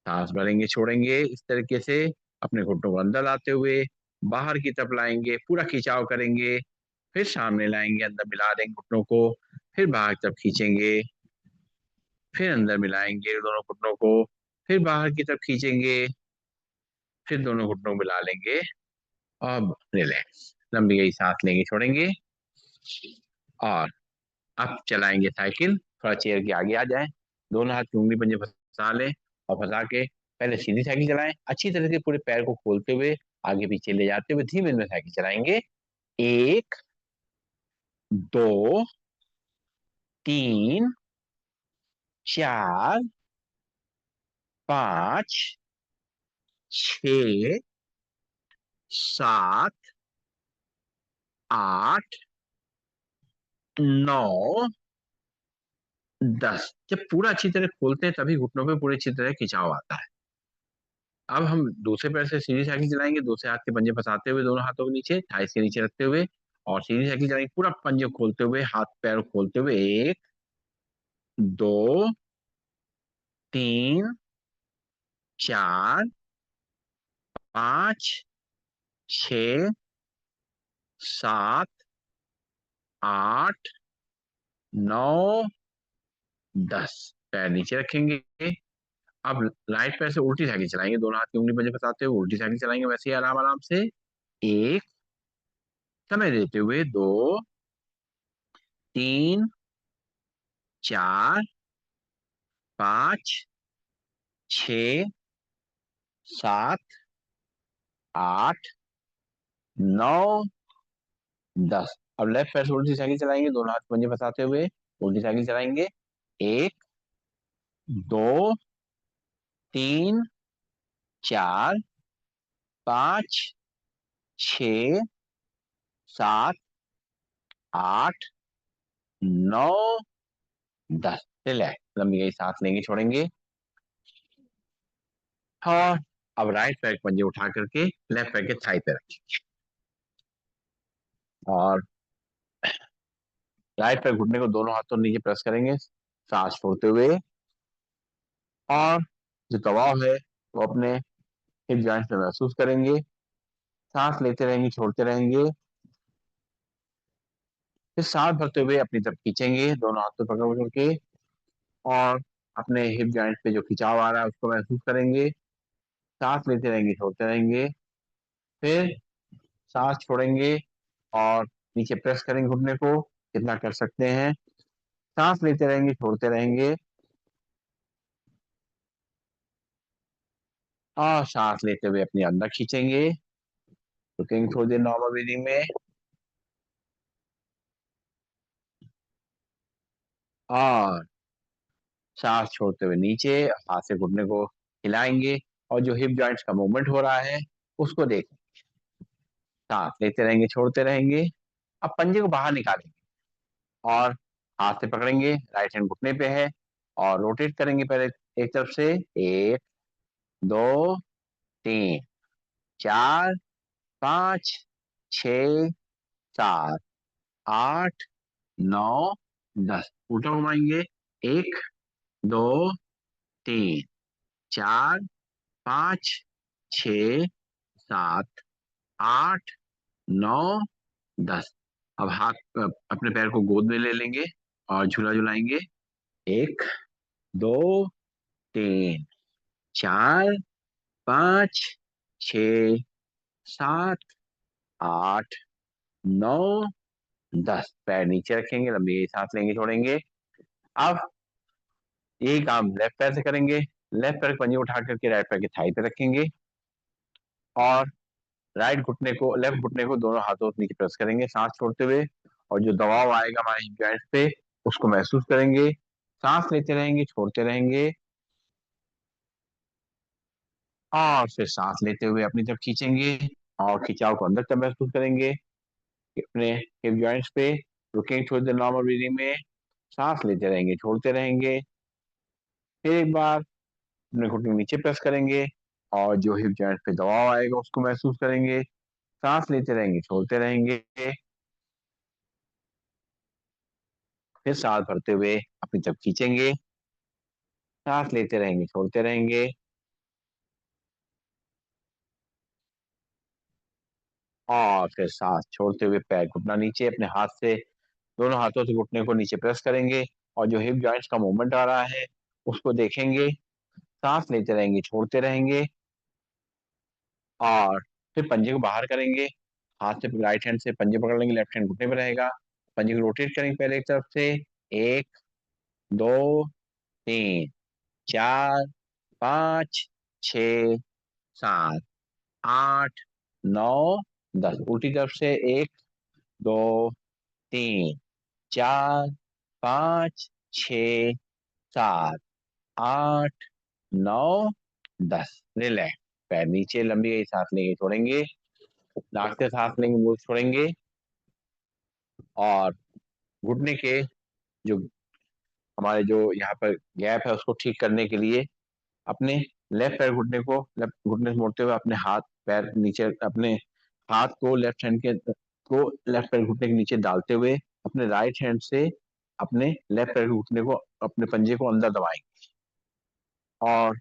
सांस भरेंगे, छोड़ेंगे इस तरीके से, अपने घुटनों को अंदर लाते हुए बाहर की तरफ लाएंगे, पूरा खिंचाव करेंगे, फिर सामने लाएंगे, अंदर मिला देंगे घुटनों को, फिर बाहर की तरफ खींचेंगे, फिर अंदर मिलाएंगे दोनों घुटनों को, फिर बाहर की तरफ खींचेंगे, फिर दोनों घुटनों को मिला लेंगे। अब रिलैक्स। लंबी गई सांस लेंगे, छोड़ेंगे, और अब चलाएंगे साइकिल। थोड़ा चेयर के आगे आ जाए, दोनों हाथ की उंगली पंजे फंसा लें, और फंसा के पहले सीधी साइकिल चलाएं, अच्छी तरह से पूरे पैर को खोलते हुए आगे पीछे ले जाते हुए धीमे धीमे साइकिल चलाएंगे। एक, दो, तीन, चार, पाँच, छ, सात, आठ, 9, 10। जब पूरा अच्छी तरह खोलते हैं तभी घुटनों पे पूरी अच्छी तरह खिंचाव आता है। अब हम दूसरे पैर से सीधी साइकिल चलाएंगे, दूसरे हाथ के पंजे फंसाते हुए दोनों हाथों के नीचे, थाइस के नीचे रखते हुए, और सीधी साइकिल चलाएंगे, पूरा पंजे खोलते हुए, हाथ पैर खोलते हुए। एक, दो, तीन, चार, पाँच, 6 7 8 9 10। पैर नीचे रखेंगे। अब राइट पैर से उल्टी साइकिल चलाएंगे, दोनों हाथ की उंगली पंजे फंसाते हुए उल्टी साइकिल चलाएंगे, वैसे ही आराम आराम से। एक, समय देते हुए, 2 3 4 5 6 7 8 9 10। अब लेफ्ट पैर से उल्टी साइकिल चलाएंगे, दोनों हाथ पंजे फंसाते हुए उल्टी साइकिल चलाएंगे। एक, 2 3 4 5 6 7 8 9 10। रिलैक्स, लंबी गई सांस लेंगे, छोड़ेंगे। और अब राइट पैर के पंजे उठा करके लेफ्ट पैर के थाई पे रखेंगे, और राइट पैर घुटने को दोनों हाथों नीचे प्रेस करेंगे, सांस छोड़ते हुए। और जो दबाव है वो अपने हिप जॉइंट में महसूस करेंगे। सांस लेते रहेंगे, छोड़ते रहेंगे। फिर सांस भरते हुए अपनी तरफ खींचेंगे, दोनों हाथों पकड़ पकड़ के, और अपने हिप जॉइंट पे जो खिंचाव आ रहा है उसको महसूस करेंगे। सांस लेते रहेंगे, छोड़ते रहेंगे। फिर सांस छोड़ेंगे और नीचे प्रेस करेंगे घुटने को, जितना कर सकते हैं। सांस लेते रहेंगे, छोड़ते रहेंगे, और सांस लेते हुए अपने अंदर खींचेंगे, रुकेंगे थोड़ी देर नॉर्मल ब्रीदिंग में। और सांस छोड़ते हुए नीचे हाथ से घुटने को हिलाएंगे, और जो हिप जॉइंट्स का मूवमेंट हो रहा है उसको देख। सांस लेते रहेंगे, छोड़ते रहेंगे। अब पंजे को बाहर निकालेंगे और हाथ से पकड़ेंगे, राइट हैंड घुटने पे है, और रोटेट करेंगे पहले एक तरफ से। एक, 2 3 4 5 6 7 8 9 10। उल्टा घुमाएंगे। एक, 2 3 4 5 6 7 8 9 10। अब हाथ अपने पैर को गोद में ले लेंगे और झूला झुलाएंगे। एक, 2 3 4 5 6 7 8 9 10। पैर नीचे रखेंगे, लंबी सांस लेंगे, छोड़ेंगे। अब यही काम लेफ्ट पैर से करेंगे। लेफ्ट पैर के पंजे उठा करके राइट पैर के थाई पे रखेंगे, और राइट घुटने को लेफ्ट घुटने को दोनों हाथों से नीचे प्रेस करेंगे, सांस छोड़ते हुए। और जो दबाव आएगा हमारे हिप जॉइंट पे उसको महसूस करेंगे। सांस लेते रहेंगे, छोड़ते रहेंगे, और फिर सांस लेते हुए अपनी तरफ खींचेंगे, और खिंचाव को अंदर तक महसूस करेंगे अपने हिप जॉइंट्स पे। रुकेंगे थोड़ी देर नॉर्मल ब्रीदिंग में, सांस लेते रहेंगे, छोड़ते रहेंगे। फिर एक बार अपने घुटने को नीचे प्रेस करेंगे, और जो हिप जॉइंट पे दबाव आएगा उसको महसूस करेंगे। सांस लेते रहेंगे, छोड़ते रहेंगे। फिर सांस भरते हुए अपनी तरफ खींचेंगे, सांस लेते रहेंगे, छोड़ते रहेंगे। और फिर सांस छोड़ते हुए पैर घुटना नीचे, अपने हाथ से दोनों हाथों से घुटने को नीचे प्रेस करेंगे, और जो हिप जॉइंट्स का मूवमेंट आ रहा है उसको देखेंगे। सांस लेते रहेंगे, छोड़ते रहेंगे, और फिर पंजे को बाहर करेंगे। हाथ से राइट हैंड से पंजे पकड़ लेंगे, लेफ्ट हैंड घुटने पे रहेगा। पंजे को रोटेट करेंगे पहले एक तरफ से। एक, 2 3 4 5 6 7 8 9 10। उल्टी तरफ से। एक, 2 3 4 5 6 7 8 9 10। रिलैक्स, पैर नीचे, लंबी गई सांस लेंगे, छोड़ेंगे। नाक से सांस लेंगे, मुंह से छोड़ेंगे। और घुटने के जो हमारे जो यहाँ पर गैप है उसको ठीक करने के लिए अपने लेफ्ट पैर घुटने को लेफ्ट घुटने से मोड़ते हुए अपने हाथ पैर नीचे, अपने हाथ को लेफ्ट हैंड के को लेफ्ट पैर घुटने के नीचे डालते हुए अपने राइट हैंड से अपने लेफ्ट पैर के घुटने को, अपने पंजे को अंदर दबाएंगे, और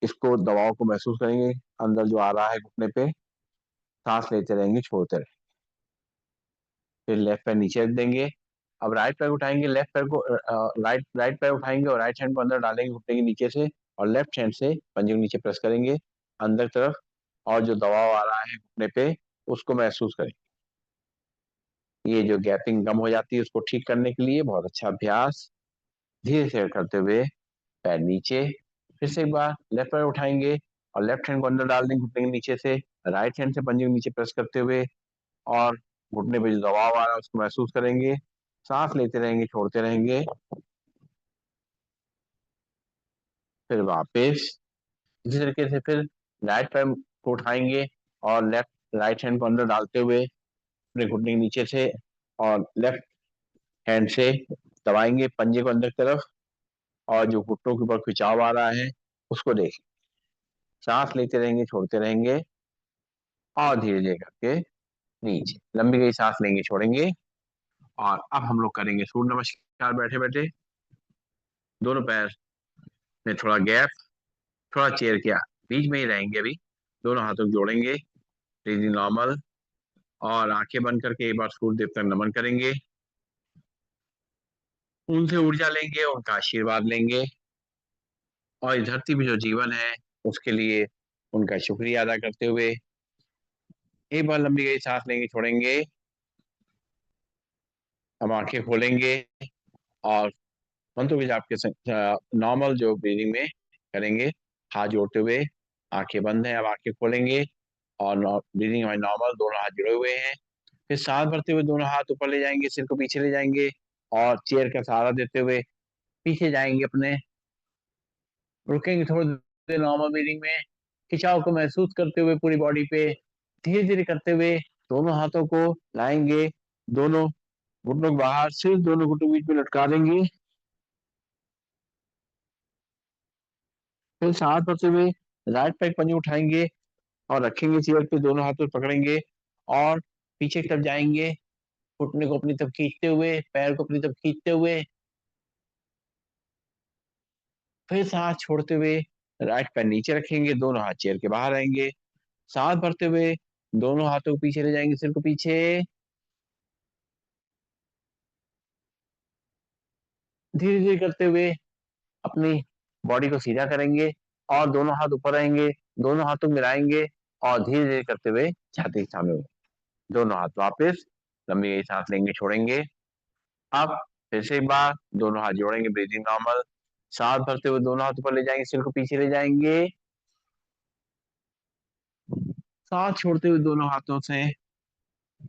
इसको दबाव को महसूस करेंगे अंदर जो आ रहा है घुटने पे। सांस लेते रहेंगे, छोड़ते रहेंगे। फिर लेफ्ट पैर नीचे रख देंगे। अब राइट पैर उठाएंगे, लेफ्ट पैर को राइट राइट पैर उठाएंगे और राइट हैंड को अंदर डालेंगे घुटने के नीचे से, और लेफ्ट हैंड से पंजे को नीचे प्रेस करेंगे अंदर तरफ, और जो दबाव आ रहा है घुटने पे उसको महसूस करें। ये जो गैपिंग कम हो जाती है उसको ठीक करने के लिए बहुत अच्छा अभ्यास। धीरे से करते हुए पैर नीचे, फिर से एक बार लेफ्ट पैर उठाएंगे और लेफ्ट हैंड को अंदर डाल देंगे घुटने के नीचे से, राइट हैंड से पंजे को नीचे प्रेस करते हुए, और घुटने पे जो दबाव आ रहा है उसको महसूस करेंगे। सांस लेते रहेंगे, छोड़ते रहेंगे। फिर वापस इसी तरीके से फिर राइट पैर को उठाएंगे और राइट हैंड को अंदर डालते हुए अपने घुटने के नीचे से, और लेफ्ट हैंड से दबाएंगे पंजे को अंदर की तरफ, और जो घुटनों के ऊपर खिंचाव आ रहा है उसको देखें। सांस लेते रहेंगे, छोड़ते रहेंगे, और धीरे धीरे करके नीचे लंबी गई सांस लेंगे, छोड़ेंगे। और अब हम लोग करेंगे सूर्य नमस्कार बैठे बैठे। दोनों पैर में थोड़ा गैप, थोड़ा चेयर के बीच में ही रहेंगे अभी। दोनों हाथों को जोड़ेंगे, ब्रीदिंग नॉर्मल, और आंखें बंद करके एक बार सूर्य देवता को नमन करेंगे। उनसे ऊर्जा लेंगे, उनका आशीर्वाद लेंगे, और इस धरती में जो जीवन है उसके लिए उनका शुक्रिया अदा करते हुए एक बार लंबी गई सांस लेंगे, छोड़ेंगे। हम आंखें खोलेंगे और मंत्रों के जाप के नॉर्मल जो ब्रीदिंग में करेंगे, हाथ जोड़ते हुए। आंखें बंद है, अब आंखें खोलेंगे और ब्रीदिंग हमारी नॉर्मल, दोनों हाथ जुड़े हुए हैं। फिर सांस भरते हुए दोनों हाथ ऊपर ले जाएंगे, सिर को पीछे ले जाएंगे, और चेयर का सहारा देते हुए पीछे जाएंगे अपने। रुकेंगे थोड़ी देर नॉर्मल ब्रीदिंग में, खिंचाव को महसूस करते हुए पूरी बॉडी पे। धीरे धीरे करते हुए दोनों हाथों को लाएंगे, दोनों घुटनों को बाहर, सिर्फ दोनों घुटनों के बीच में लटका देंगे। फिर सांस भरते हुए राइट पैर पंजे उठाएंगे और रखेंगे चेयर पे, दोनों हाथों से पकड़ेंगे और पीछे की तरफ जाएंगे, घुटने को अपनी तरफ खींचते हुए, पैर को अपनी तरफ खींचते हुए। फिर सांस छोड़ते हुए राइट पैर नीचे रखेंगे, दोनों हाथ चेयर के बाहर आएंगे। सांस भरते हुए दोनों हाथों को पीछे ले जाएंगे, सिर को पीछे। धीरे धीरे करते हुए अपनी बॉडी को सीधा करेंगे और दोनों हाथ ऊपर आएंगे, दोनों हाथों को मिलाएंगे, और धीरे धीरे करते हुए छाती के सामने होंगे। दोनों हाथ वापस, लंबी गई सांस लेंगे, छोड़ेंगे। अब फिर से एक बार दोनों हाथ जोड़ेंगे, ब्रीदिंग नॉर्मल। सांस भरते हुए दोनों हाथ ऊपर ले जाएंगे, सिर को पीछे ले जाएंगे। सांस छोड़ते हुए दोनों हाथों से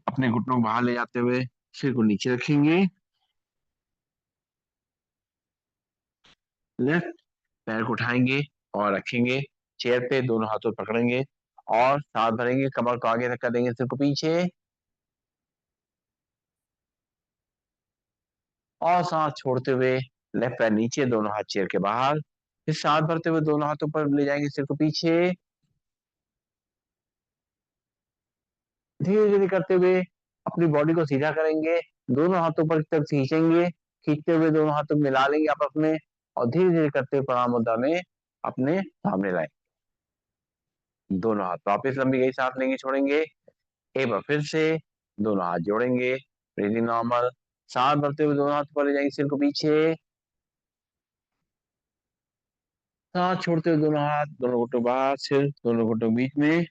अपने घुटनों को बाहर ले जाते हुए सिर को नीचे रखेंगे। लेफ्ट पैर को उठाएंगे और रखेंगे चेयर पे, दोनों हाथों पकड़ेंगे और सांस भरेंगे, कमर को आगे धक्का देंगे, सिर को पीछे, और सांस छोड़ते हुए लेफ्ट पैर नीचे, दोनों हाथ चेयर के बाहर। फिर सांस भरते हुए दोनों हाथों पर ले जाएंगे, सिर को पीछे। धीरे धीरे करते हुए अपनी बॉडी को सीधा करेंगे, दोनों हाथों पर की तरफ खींचेंगे, खींचते हुए दोनों हाथों को मिला लेंगे आपस में, और धीरे धीरे करते हुए प्रणाम मुद्रा में अपने सामने लाएं। दोनों हाथ वापस लंबी गई सांस लेंगे, छोड़ेंगे। एक बार फिर से दोनों हाथ जोड़ेंगे, ब्रीदिंग नॉर्मल। सांस भरते हुए दोनों हाथ ऊपर ले जाएंगे, सिर को पीछे। सांस छोड़ते हुए दोनों हाथ, दोनों घुटनों बाहर, सिर दोनों घुटनों के बीच में।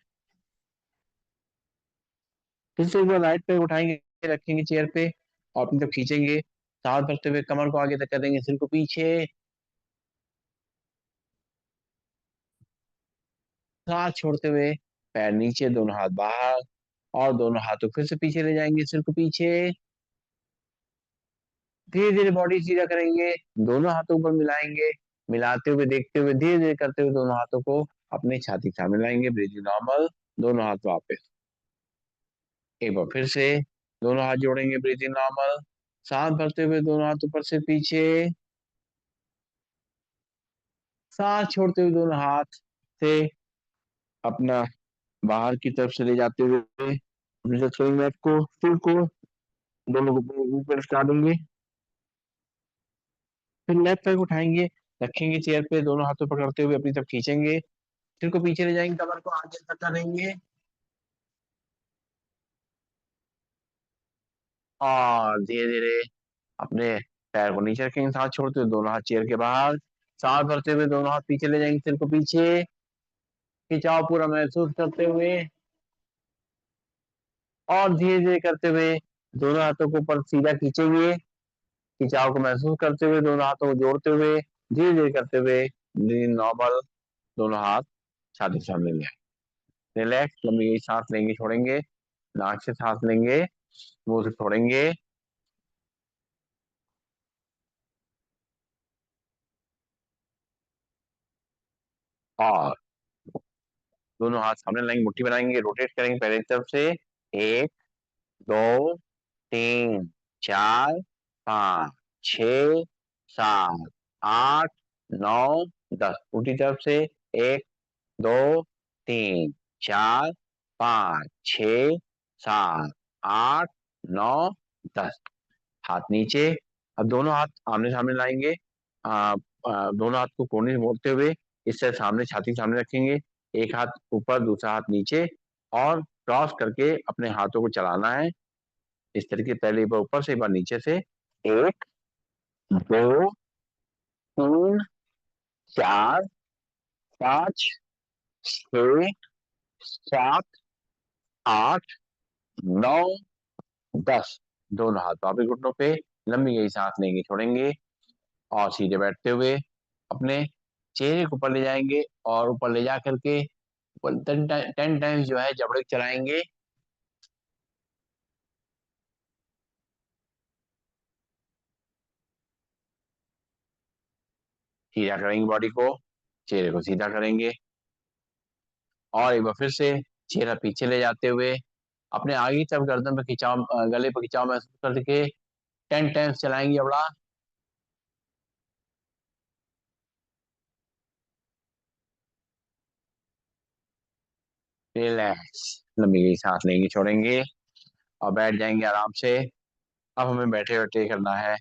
फिर से एक बार राइट पैर उठाएंगे, रखेंगे चेयर पे और अपनी तरफ खींचेंगे। सांस भरते हुए कमर को आगे तक कर देंगे, सिर को पीछे। सांस छोड़ते हुए पैर नीचे, दोनों हाथ बाहर, और दोनों हाथों फिर से पीछे ले जाएंगे, सिर को पीछे। धीरे धीरे बॉडी सीधा करेंगे, दोनों हाथों ऊपर मिलाएंगे, मिलाते हुए देखते हुए धीरे धीरे करते हुए दोनों हाथों को अपने छाती के सामने लाएंगे, ब्रीदिंग नॉर्मल। दोनों हाथ वापस, एक बार फिर से दोनों हाथ जोड़ेंगे, ब्रीदिंग नॉर्मल। सांस भरते हुए दोनों हाथ ऊपर से पीछे। सांस छोड़ते हुए दोनों हाथ से अपना बाहर की तरफ से ले जाते हुए अपने स्विंग मैट को, सिर को दोनों को ऊपर लटका देंगे। फिर लेफ्ट पैर को उठाएंगे, रखेंगे चेयर पे, दोनों हाथों पकड़ते हुए अपनी तरफ खींचेंगे, सिर को पीछे ले जाएंगे, कमर को आगे तक करेंगे। और धीरे धीरे अपने पैर को नीचे रखेंगे, सांस छोड़ते हुए दोनों हाथ चेयर के बाहर, सांस भरते हुए दोनों हाथ पीछे ले जाएंगे, सिर को पीछे, खिंचाव पूरा महसूस करते हुए, और धीरे धीरे करते हुए दोनों हाथों को ऊपर सीधा खींचेंगे, खिंचाव को महसूस करते हुए दोनों हाथों को जोड़ते हुए, धीरे धीरे करते हुए नॉर्मल दोनों हाथ छाती के सामने ले आए। रिलैक्स, लंबी सांस लेंगे, छोड़ेंगे, नाक से सांस लेंगे, मुंह से छोड़ेंगे, और दोनों हाथ सामने लाएंगे, मुट्ठी बनाएंगे, रोटेट करेंगे पहले की तरफ से, एक, दो, तीन, चार, पाँच, छ, सात, आठ, नौ, 10, उल्टी तरफ से, एक, दो, तीन, चार, पाँच, छ, सात, आठ, नौ, 10, हाथ नीचे। अब दोनों हाथ आमने सामने लाएंगे, दोनों हाथ को कोने से मोड़ते हुए इस तरह सामने, छाती के सामने रखेंगे, एक हाथ ऊपर दूसरा हाथ नीचे, और क्रॉस करके अपने हाथों को चलाना है इस तरीके, पहले एक बार ऊपर से एक बार नीचे से, एक, दो, तीन, चार, पाँच, छ, सात, आठ, नौ, 10, दोनों हाथ वापस घुटनों पे, लंबी गई सांस लेंगे, छोड़ेंगे, और सीधे बैठते हुए अपने चेहरे को ऊपर ले जाएंगे, और ऊपर ले जा करके 10 टाइम्स जो है जबड़े को चलाएंगे, सीधा करेंगे बॉडी को, चेहरे को सीधा करेंगे, और एक बार फिर से चेहरा पीछे ले जाते हुए अपने आगे की तरफ गर्दन पर खिंचाव, गले पर खिंचाव महसूस करके 10 टाइम्स चलाएंगे जबड़ा, रिलैक्स, लंबी गई सांस लेंगे, छोड़ेंगे, और बैठ जाएंगे आराम से। अब हमें बैठे बैठे करना है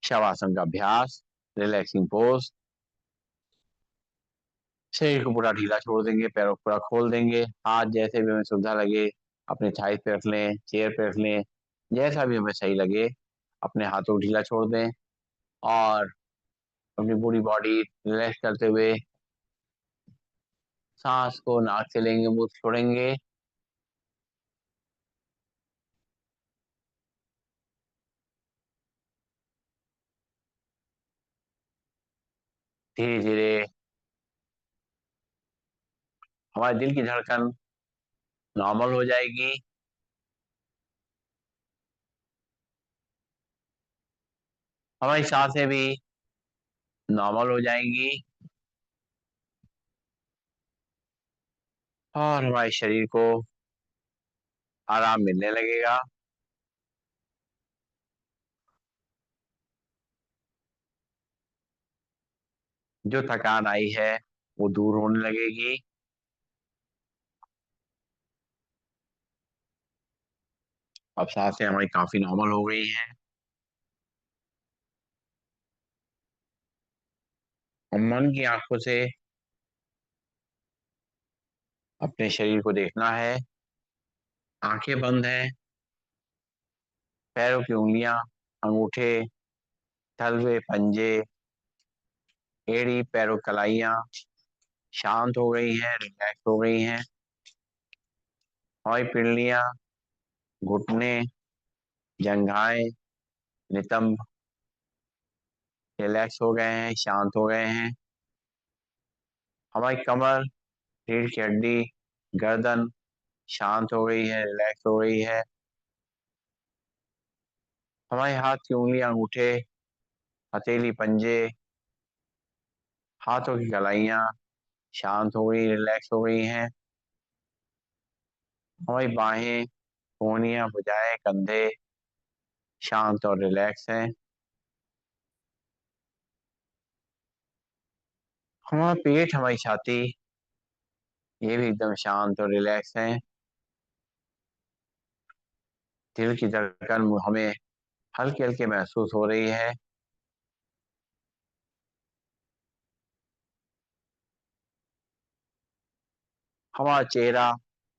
शवासन का अभ्यास, रिलैक्सिंग पोज, शरीर को पूरा ढीला छोड़ देंगे, पैरों को पूरा खोल देंगे, हाथ जैसे भी हमें सुविधा लगे अपने थाई पे रख लें, चेयर पे रख लें, जैसा भी हमें सही लगे अपने हाथों को ढीला छोड़ दें, और अपनी पूरी बॉडी रिलैक्स करते हुए सांस को नाक से लेंगे, मुंह से छोड़ेंगे, धीरे धीरे हमारे दिल की धड़कन नॉर्मल हो जाएगी, हमारी सांसें भी नॉर्मल हो जाएंगी, और हमारे शरीर को आराम मिलने लगेगा। जो थकान आई है वो दूर होने लगेगी। अब सांसें हमारी काफी नॉर्मल हो गई हैं। और मन की आंखों से अपने शरीर को देखना है, आंखें बंद हैं, पैरों की उंगलियां, अंगूठे, तलवे, पंजे, एड़ी, पैरों की कलाइयां शांत हो गई हैं, रिलैक्स हो गई हैं, हमारी पिंडलियां, घुटने, जंघाएं, नितंब रिलैक्स हो गए हैं, शांत हो गए हैं, हमारी कमर, रीढ़ की हड्डी, गर्दन शांत हो गई है, रिलैक्स हो गई है, हमारे हाथ की उंगलियां, अंगूठे, हथेली, पंजे, हाथों की कलाइयां शांत हो गई, रिलैक्स हो गई हैं, हमारी बाहें, कोहनियां, भुजाएं, कंधे शांत और रिलैक्स हैं, हमारा पेट, हमारी छाती, ये भी एकदम शांत और रिलैक्स हैं, दिल की धड़कन हमें हल्के हल्के महसूस हो रही है, हमारा चेहरा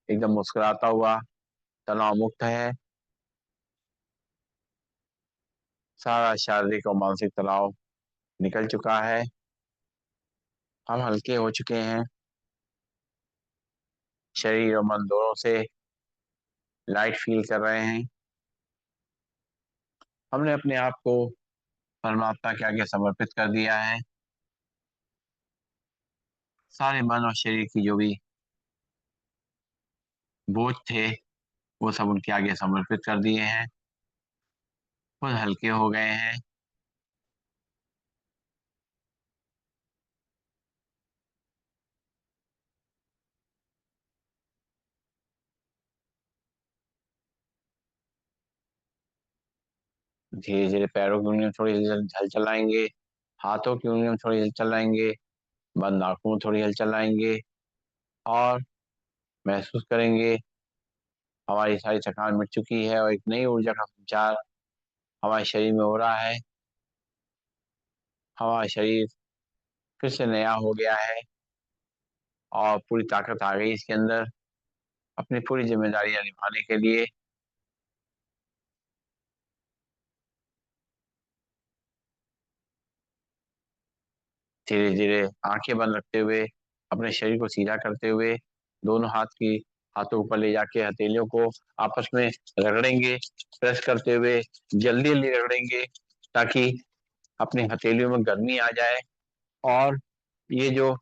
एकदम मुस्कुराता हुआ तनाव मुक्त है, सारा शारीरिक और मानसिक तनाव निकल चुका है। हम हल्के हो चुके हैं। शरीर और मन दोनों से लाइट फील कर रहे हैं। हमने अपने आप को परमात्मा के आगे समर्पित कर दिया है। सारे मन और शरीर की जो भी बोझ थे वो सब उनके आगे समर्पित कर दिए हैं। खुद हल्के हो गए हैं। धीरे धीरे पैरों की उंगलियां थोड़ी हल चलाएंगे। हाथों की उंगलियां थोड़ी हल चलाएंगे। बंद आंखों में थोड़ी हल चलाएंगे। और महसूस करेंगे हमारी सारी थकान मिट चुकी है और एक नई ऊर्जा का संचार हमारे शरीर में हो रहा है। हमारा शरीर फिर से नया हो गया है और पूरी ताकत आ गई इसके अंदर अपनी पूरी जिम्मेदारियां निभाने के लिए। धीरे धीरे आंखें बंद रखते हुए अपने शरीर को सीधा करते हुए दोनों हाथों ऊपर ले जाके हथेलियों को आपस में रगड़ेंगे। प्रेस करते हुए जल्दी जल्दी रगड़ेंगे ताकि अपनी हथेलियों में गर्मी आ जाए और ये जो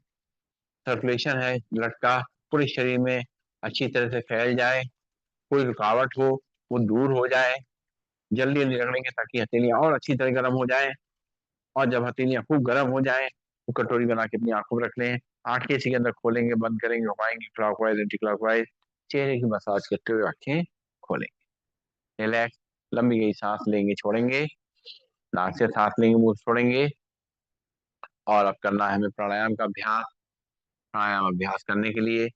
सर्कुलेशन है ब्लड का पूरे शरीर में अच्छी तरह से फैल जाए। कोई रुकावट हो वो दूर हो जाए। जल्दी जल्दी रगड़ेंगे ताकि हथेलियां और अच्छी तरह गर्म हो जाए। और जब हथेलियां खूब गर्म हो जाए तो कटोरी बना के अपनी आंखों में रख लें। आंखें इसी के अंदर खोलेंगे, बंद करेंगे, घुमाएंगे क्लॉकवाइज एंटी क्लॉकवाइज। चेहरे की मसाज करते हुए आंखें खोलेंगे। रिलैक्स। लंबी गई सांस लेंगे, छोड़ेंगे। नाक से सांस लेंगे, मुंह से छोड़ेंगे। और अब करना है हमें प्राणायाम का अभ्यास। प्राणायाम अभ्यास करने के लिए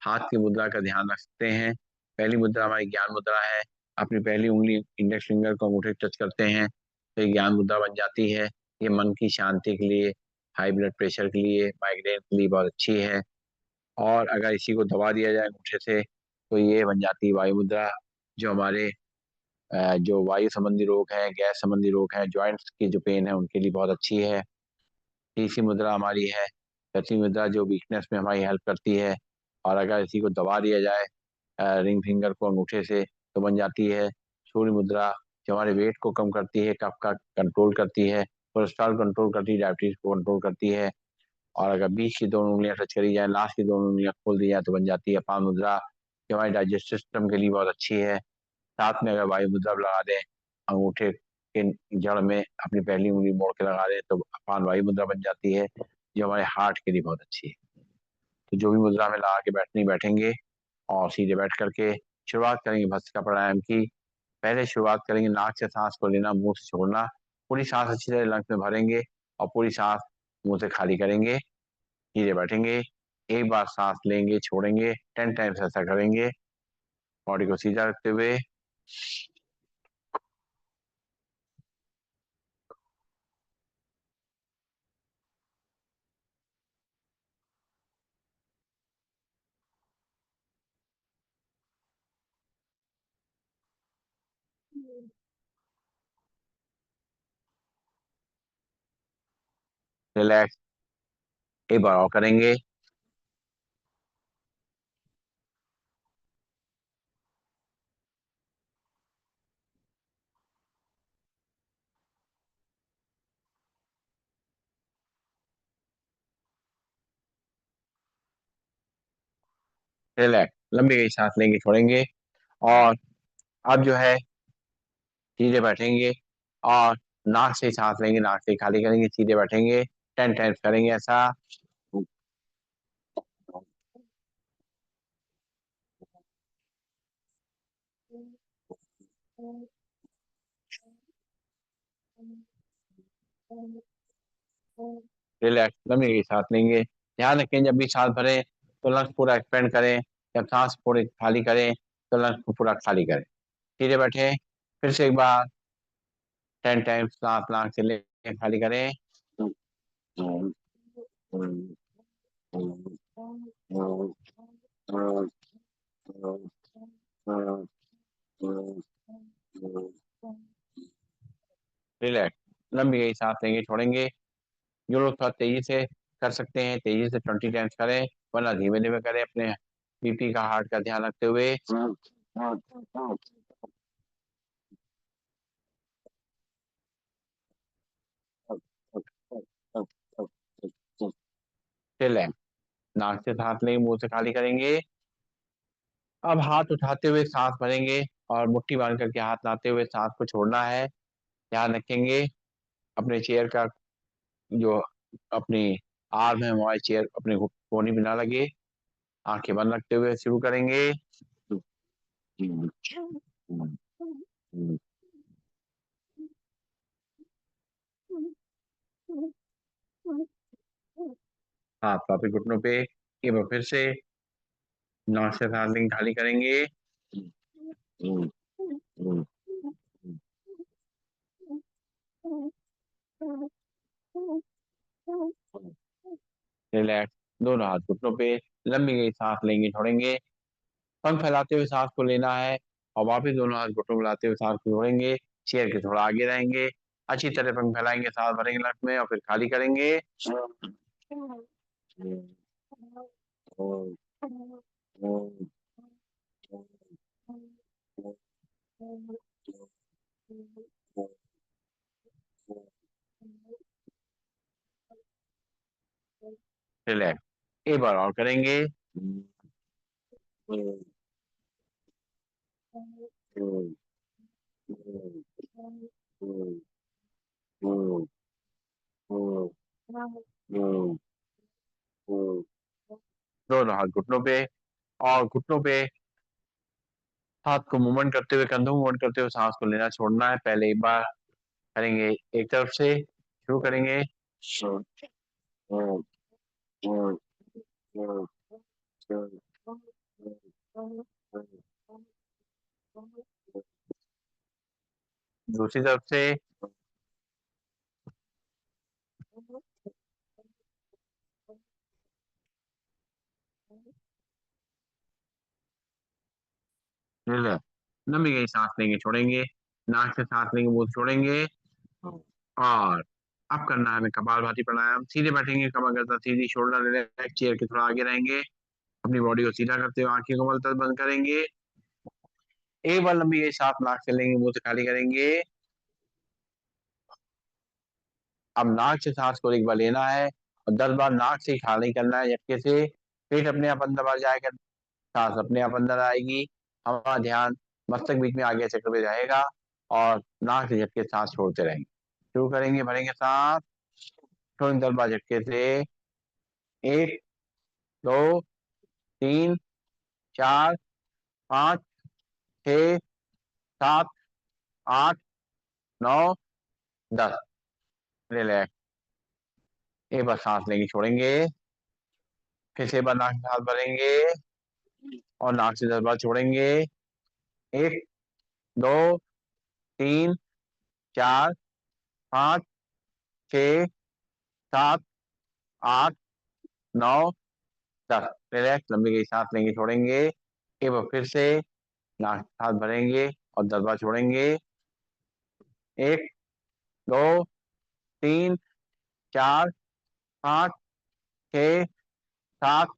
हाथ की मुद्रा का ध्यान रख सकते हैं। पहली मुद्रा हमारी ज्ञान मुद्रा है। अपनी पहली उंगली इंडेक्स फिंगर को अंगूठे टच करते हैं तो ये ज्ञान मुद्रा बन जाती है। ये मन की शांति के लिए, हाई ब्लड प्रेशर के लिए, माइग्रेन के लिए बहुत अच्छी है। और अगर इसी को दबा दिया जाए अंगूठे से तो ये बन जाती है वायु मुद्रा, जो हमारे जो वायु संबंधी रोग है, गैस संबंधी रोग है, जॉइंट्स की जो पेन है उनके लिए बहुत अच्छी है। तीसरी मुद्रा हमारी है गति मुद्रा, जो वीकनेस में हमारी हेल्प करती है। और अगर इसी को दबा दिया जाए रिंग फिंगर को अंगूठे से तो बन जाती है सूर्य मुद्रा, जो हमारे वेट को कम करती है, कफ का कंट्रोल करती है, कोलेस्ट्रॉल कंट्रोल करती है, डायबिटीज को कंट्रोल करती है। और अगर बीच की दोनों उंगलियां टच करी जाए, लास्ट की दोनों उंगलियां खोल दी जाए तो बन जाती है अपान मुद्रा, जो हमारे डाइजेस्टिव सिस्टम के लिए बहुत अच्छी है। साथ में अगर वायु मुद्रा लगा दें अंगूठे के जड़ में, अपनी पहली उंगली मोड़ के लगा दें तो अपान वायु मुद्रा बन जाती है, जो हमारे हार्ट के लिए बहुत अच्छी है। तो जो भी मुद्रा में लगा के बैठेंगे और सीधे बैठ करके शुरुआत करेंगे भस्त्रिका प्राणायाम की। पहले शुरुआत करेंगे नाक से सांस को लेना, मुंह से छोड़ना। पूरी सांस अच्छी तरह लंग्स में भरेंगे और पूरी सांस मुंह से खाली करेंगे। सीधे बैठेंगे। एक बार सांस लेंगे, छोड़ेंगे, 10 टाइम्स ऐसा करेंगे। बॉडी को सीधा रखते हुए रिलैक्स। एक बार और करेंगे। रिलैक्स। लंबी गई सांस लेंगे, छोड़ेंगे। और अब जो है सीधे बैठेंगे और नाक से सांस लेंगे, नाक से खाली करेंगे, सीधे बैठेंगे। 10 टाइम्स करेंगे ऐसा। रिलैक्स। लंबी गई सांस लेंगे। ध्यान रखें जब भी सांस भरें तो लंग्स पूरा एक्सपेंड करें। जब सांस पूरी खाली करें तो लंग्स को पूरा खाली करें। सीधे बैठे। फिर से एक बार 10 टाइम्स सांस नाक से लेके खाली करें। रिलैक्स। लंबी गहरी सांस लेंगे, छोड़ेंगे। जो लोग थोड़ा तेजी से कर सकते हैं, तेजी से 20 टाइम्स करें, वरना धीमे धीमे करें, अपने बीपी का, हार्ट का ध्यान रखते हुए। रिलैक्स। नाक से सांस लेंगे, मुंह से खाली करेंगे। अब हाथ उठाते हुए सांस भरेंगे और मुट्ठी बांध करके हाथ लाते हुए सांस को छोड़ना है। ध्यान रखेंगे अपने चेयर का, जो अपनी आर्म है, हमारी चेयर अपने कोहनी में ना लगे। आंखें बंद रखते हुए शुरू करेंगे। हाथ वापस घुटनों पे। एक बार फिर से नाक से सांस लेंगे, खाली करेंगे। रिलैक्स। दोनों हाथ घुटनों पे। लंबी गई सांस लेंगे, छोड़ेंगे। पंख फैलाते हुए सांस को लेना है और वापस दोनों हाथ घुटनों में लाते हुए सांस को छोड़ेंगे। चेयर के थोड़ा आगे रहेंगे। अच्छी तरह पंख फैलाएंगे, सांस भरेंगे नाक में और फिर खाली करेंगे। रिलैक्स। एक बार और करेंगे। दोनों हाथ घुटनों पे और घुटनों पे हाथ को मूवमेंट करते हुए, कंधों मूवमेंट करते हुए सांस को लेना छोड़ना है। पहले एक बार करेंगे एक तरफ से, शुरू करेंगे। दूसरी तरफ से। रिलैक्स। लंबी गई सांस लेंगे, छोड़ेंगे। नाक से सांस लेंगे, मुंह से छोड़ेंगे। और अब करना है हमें कपालभाति प्राणायाम। सीधे बैठेंगे, कमर गर्दन सीधी, शोल्डर रिलैक्स, चेयर के थोड़ा आगे रहेंगे। अपनी बॉडी को सीधा करते हुए आंखें को मलतब बंद करेंगे। एक बार लंबी गई सांस नाक से लेंगे, मुंह से खाली करेंगे। अब नाक से सांस को एक बार लेना है और 10 बार नाक से ही खाली करना है झटके से। पेट अपने आप अंदर बढ़ जाएगा, सांस अपने आप अंदर आएगी। हमारा ध्यान मस्तक बीच में आगे चक्र में रहेगा और नाक से झटके सांस छोड़ते रहेंगे। शुरू करेंगे, भरेंगे सांस, छोड़ेंगे 10 बार झटके से। 1, 2, 3, 4, 5, 6, 7, 8, 9, 10। रिलैक्स। एक बार सांस लेंगे, छोड़ेंगे। फिर से एक बार नाक से सांस भरेंगे और नाक से 10 बार छोड़ेंगे। 1, 2, 3, 4, 5, 6, 7, 8, 9, 10। रिलैक्स। लंबी गई सांस लेंगे, छोड़ेंगे। एक बार फिर से नाक से सांस भरेंगे और 10 बार छोड़ेंगे। 1, 2, 3, 4, 5, 6, 7,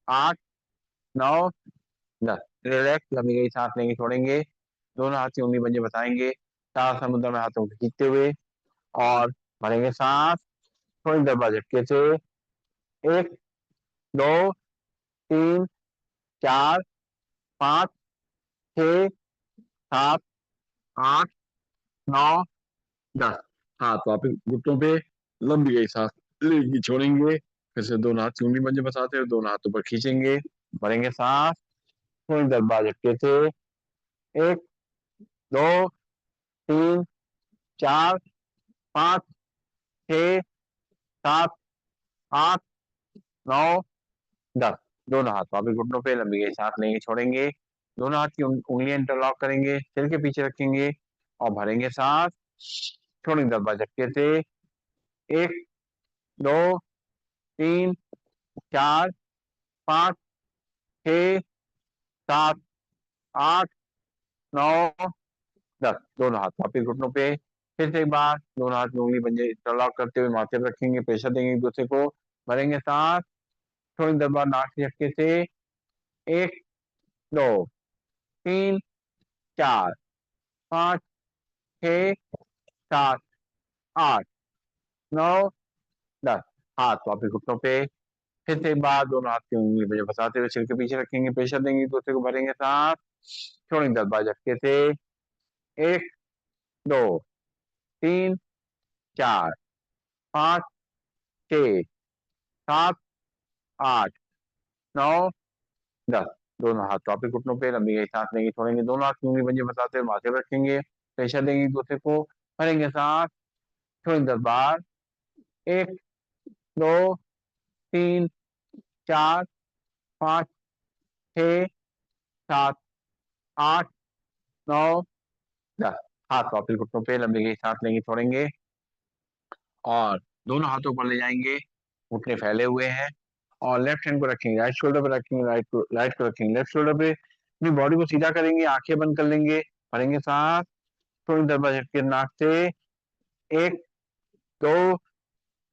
8, 9, 10। रिलैक्स। लंबी गई सांस लेंगे, छोड़ेंगे। दोनों हाथ की उंगली पंजे बताएंगे, चार समुद्र में हाथों को खींचते हुए और भरेंगे सांस। थोड़ी देर बाद झटके से। 1, 2, 3, 4, 5, 6, 7, 8, 9, 10। हाथ वापिस घुटनों पे। लंबी गई सांस लेंगे, छोड़ेंगे। फिर से दोनों हाथ की उंगली पंजे बसाते हुए दोनों हाथों पर खींचेंगे, भरेंगे सांस। थोड़ी देर बाद झटके से। 1, 2, 3, 4, 5, 6, 7, 8, 9, 10। दोनों हाथ वापिस घुटनों पे। लंबी गई सांस लेंगे, छोड़ेंगे। दोनों हाथ की उंगलियां इंटरलॉक करेंगे, सिर के पीछे रखेंगे और भरेंगे सांस। छोड़ेंगे 10 बार झटके से। 1, 2, 3, 4, 5, 6, 7, 8, 9, 10। दोनों हाथ वापिस घुटनों पे। फिर से एक बार दोनों हाथ में उंगली पंजे इंटरलॉक करते हुए माथे पर रखेंगे, प्रेशर देंगे एक दूसरे को, भरेंगे सांस, थोड़ी देर बाद नाक से झटके से 1 2 3 4 5 6 7 8 9 10। हाथ वापस घुटनों पे। फिर से एक बार दोनों हाथ की उंगली मुझे फंसाते हुए सिर के पीछे रखेंगे, प्रेशर देंगे एक दूसरे को, भरेंगे सांस, छोड़ेंगे 10 बार झटके से 1 2 3 4 5 6 7 8 9 10। दोनों हाथ वापस घुटनों पे, लंबी गहरी सांस लेंगे, छोड़ेंगे, दोनों हाथ की उंगली पंजे फंसाते हुए माथे पर रखेंगे, प्रेशर देंगे एक दूसरे को, भरेंगे सांस, छोड़ेंगे 10 बार 1 2 3 4 5 6 7 8 9 10। हाथ वापस घुटनों पे, लंबी गहरी सांस लेंगे, छोड़ेंगे और दोनों हाथों पर ले जाएंगे, घुटने फैले हुए हैं और लेफ्ट हैंड को रखेंगे राइट शोल्डर पे, रखेंगे राइट को रखेंगे लेफ्ट शोल्डर पे, अपनी बॉडी को सीधा करेंगे, आंखें बंद कर लेंगे, भरेंगे सांस, थोड़ी देर बाद झटके नाक से 1 2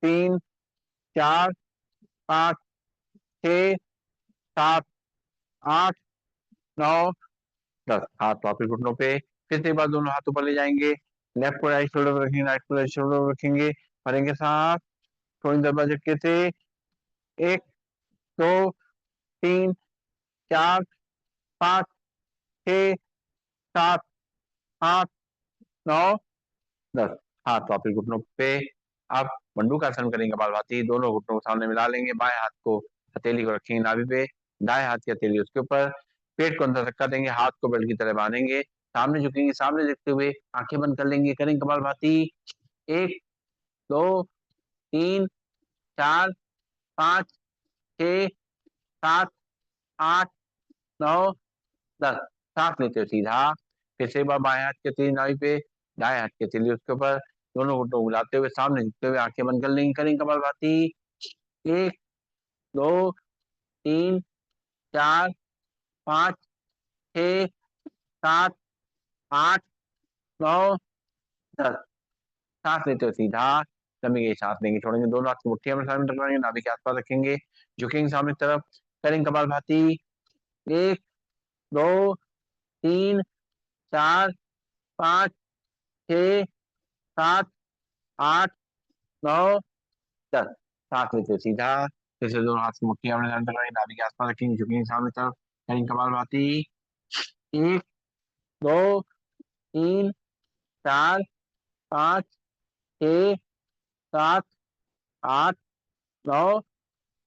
3 4 5 6 7 8 9 10। हाथ वापस घुटनों पे, फिर से एक बार दोनों हाथों पर ले जाएंगे, लेफ्ट को राइट शोल्डर पर रखेंगे, राइट को राइट शोल्डर पर रखेंगे, भरेंगे सांस, थोड़ी देर बाद झटके से 1 2 3 4 5 6 7 8 9 10। हाथ वापस घुटनों पे। अब मंडूकासन करेंगे कपालभाति, दोनों घुटनों को सामने मिला लेंगे, बाएं हाथ को हथेली को रखेंगे नाभि पे, दाएं हाथ की हथेली उसके ऊपर, पेट को अंदर धक्का देंगे, हाथ को बेल्ट की तरह बांधेंगे, सामने झुकेंगे, सामने देखते हुए आंखें बंद कर लेंगे, करेंगे कपालभाति 1 2 3 4 5 6 7 8 9 10। सांस लेते हुए सीधा, फिर से एक बार बाएं हाथ की हथेली नाभि पे, दाएं हाथ की हथेली उसके ऊपर, दोनों घुटनों को मिलाते हुए सामने झुकते हुए आंखें बंद कर लेंगे, करेंगे कपालभाति 1 2 3 4 5 6 7 8 9 10। सांस लेते हुए सीधा, लंबी गहरी सांस लेंगे, छोड़ेंगे, दोनों हाथ की मुट्ठी अपने सामने टकराएंगे, नाभि के आसपास रखेंगे, झुकेंगे सामने की तरफ, करेंगे कपालभाति 1 2 3 4 5 6 7 8 9 10। सांस लेते हुए सीधा, फिर से दोनों हाथ की मुट्ठी अपने सामने टकराएंगे, नाभि के आसपास रखेंगे, झुकेंगे सामने की तरफ, करेंगे कपालभाति 1 2 3 4 5 6 7 8 9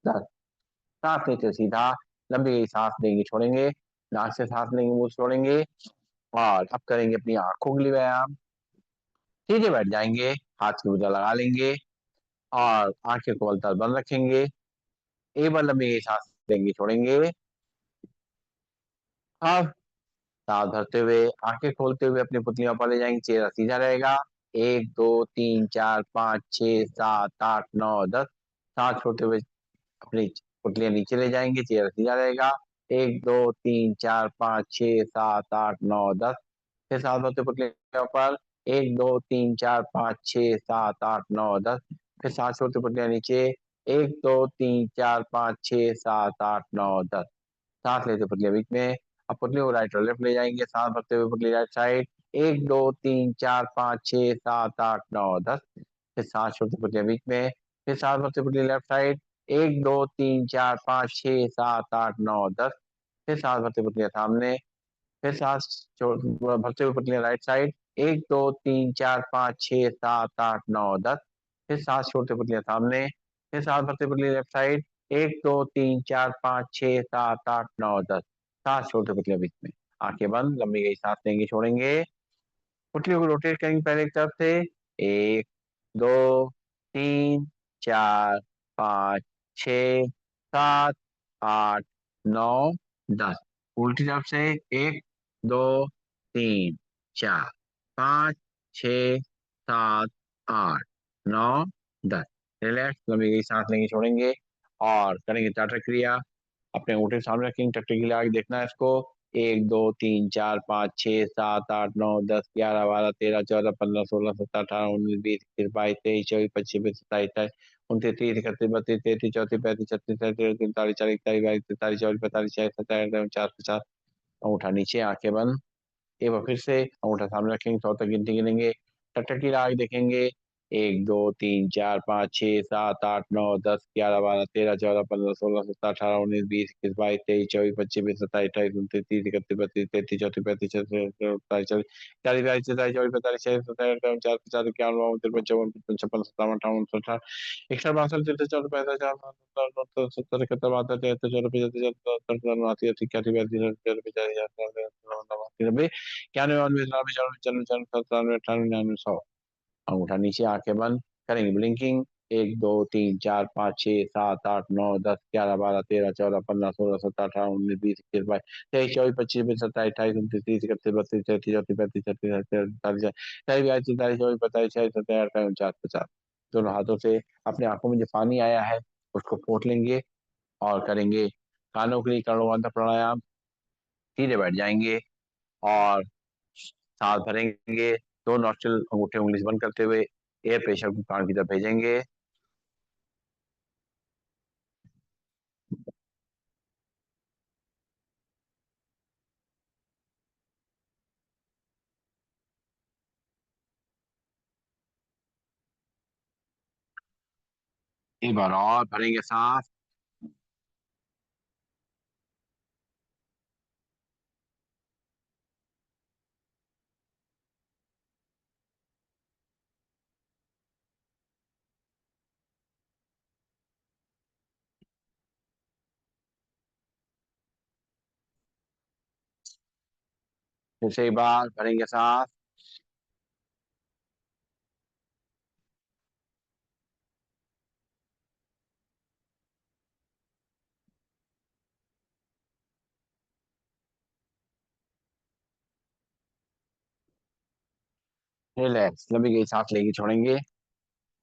10। सांस लेते हुए सीधा, लंबी गहरी सांस लेंगे, छोड़ेंगे, नाक से सांस लेंगे, मुंह से छोड़ेंगे और अब करेंगे अपनी आंखों के लिए व्यायाम। सीधे बैठ जाएंगे, हाथ की मुद्रा लगा लेंगे और आंखें को बलतर बंद रखेंगे, एक बार लंबी गहरी सांस लेंगे, छोड़ेंगे। अब सांस भरते हुए आंखें खोलते हुए अपनी पुतलियों पर ले जाएंगे, चेहरा सीधा रहेगा, 1 2 3 4 5 6 7 8 9 10। सांस छोड़ते हुए अपनी पुतलियां नीचे ले जाएंगे, चेहरा सीधा रहेगा, 1 2 3 4 5 6 7 8 9 10। फिर सांस भरते पुतलियों पर 1 2 3 4 5 6 7 8 9 10। फिर सांस छोड़ते पुतलियां नीचे, 1 2 3 4 5 6 7 8 9 10। सांस लेते पुतलियां बीच में। अब पुतलियों को राइट और लेफ्ट ले जाएंगे, सांस भरते हुए पुतली राइट साइड, 1 2 3 4 5 6 7 8 9 10। फिर सांस छोड़ते पुतलियां बीच में, फिर सांस भरते पुतली लेफ्ट साइड, 1 2 3 4 5 6 7 8 9 10। फिर सांस भरते पुतलियां सामने, फिर सांस भरते हुए पुतलियां राइट साइड, 1 2 3 4 5 6 7 8 9 10। फिर सांस छोड़ते पुतलियां सामने, फिर सांस भरते पुतली लेफ्ट साइड, 1 2 3 4 5 6 7 8 9 10। सांस छोड़ते पुतलियां बीच में, आंखें बंद, लंबी गई सांस लेंगे, छोड़ेंगे, पुतलियों को रोटेट करेंगे पहले एक तरफ से, 1 2 3 4 5 6 7 8 9 10। उल्टी तरफ से, 1 2 3 4 5 6 7 8 9 10। रिलैक्स, लंबी गई सांस लेंगे, छोड़ेंगे और करेंगे टाटा क्रिया। अपने अंगूठे सामने रखेंगे, टट्टी के लिए आगे देखना है इसको, 1 2 3 4 5 6 7 8 9 10 11 12 13 14 15 16 17 18 19 20 21 22 23 24 25 26 27 28 29 30 31 32 33 34 35 36 37 38 39 40 41 42 43 44 45 46 47 48 49 50 अंगूठा नीचे, आँखें बंद। एक बार फिर से अंगूठा सामने रखेंगे, 100 तक गिनती गिनेंगे, टक-टक की आग देखेंगे, 1 2 3 4 5 6 7 8 9 10 11 12 13 14 15 16 17 18 19 20 21 22 23 24 25 26 27 28 29 30 31 32 33 34 35 36 37 40 41 42 43 44 45 46 47 48 49 50 51 52 53 54 55 56 57 58 59 60 61 62 63 64 65 66 67 68 69 70 71 72 73 74 75 76 77 78 79 80 81 82 83 84 85 91 92 93 94 95 96 97 98 99 100 अंगूठा नीचे, आंखें बंद करेंगे, ब्लिंकिंग 1 2 3 4 5 6 7 8 9 10 11 12 13 14 15 16 17 18 19 20 21 22 23 24 25 26 27 28 29 30 31 32 33 34 35 36 37 38 39 40 45 46 47 48 50 दोनों हाथों से अपने आंखों में जो पानी आया है उसको पोंछ लेंगे और करेंगे कानों के लिए कर्ण प्राणायाम। सीधे बैठ जाएंगे और सांस भरेंगे, 2 नॉस्ट्रिल अंगूठे उंगली से बंद करते हुए एयर प्रेशर को कान की तरफ भेजेंगे। एक बार और भरेंगे सांस। फिर से एक बार भरेंगे सांस। रिलैक्स, लंबी गई सांस लेंगे, छोड़ेंगे,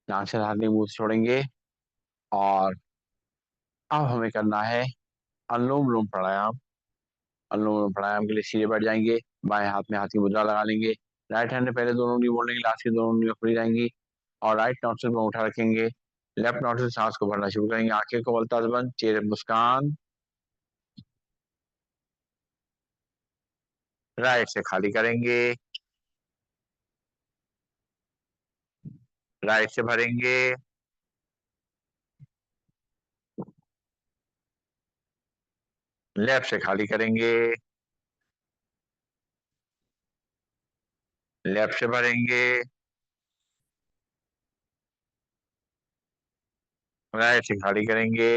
नाक से बाहर मुंह से छोड़ेंगे। और अब हमें करना है अनुलोम विलोम प्राणायाम। अनुलोम विलोम प्राणायाम के लिए सीधे बैठ जाएंगे, बाएं हाथ में हाथ की मुद्रा लगा लेंगे, राइट हैंड में पहले दोनों उंगली मोड़ लेंगे, लास्ट की दोनों उंगलियां खुली रहेंगी और राइट नॉस्ट्रिल पर उठा रखेंगे। लेफ्ट नॉस्ट्रिल से सांस को भरना शुरू करेंगे, आंखें को बलता बंद, चेहरे पर मुस्कान। राइट से खाली करेंगे, राइट से भरेंगे, लेफ्ट से खाली करेंगे, लेफ्ट से भरेंगे, राइट से खाली करेंगे,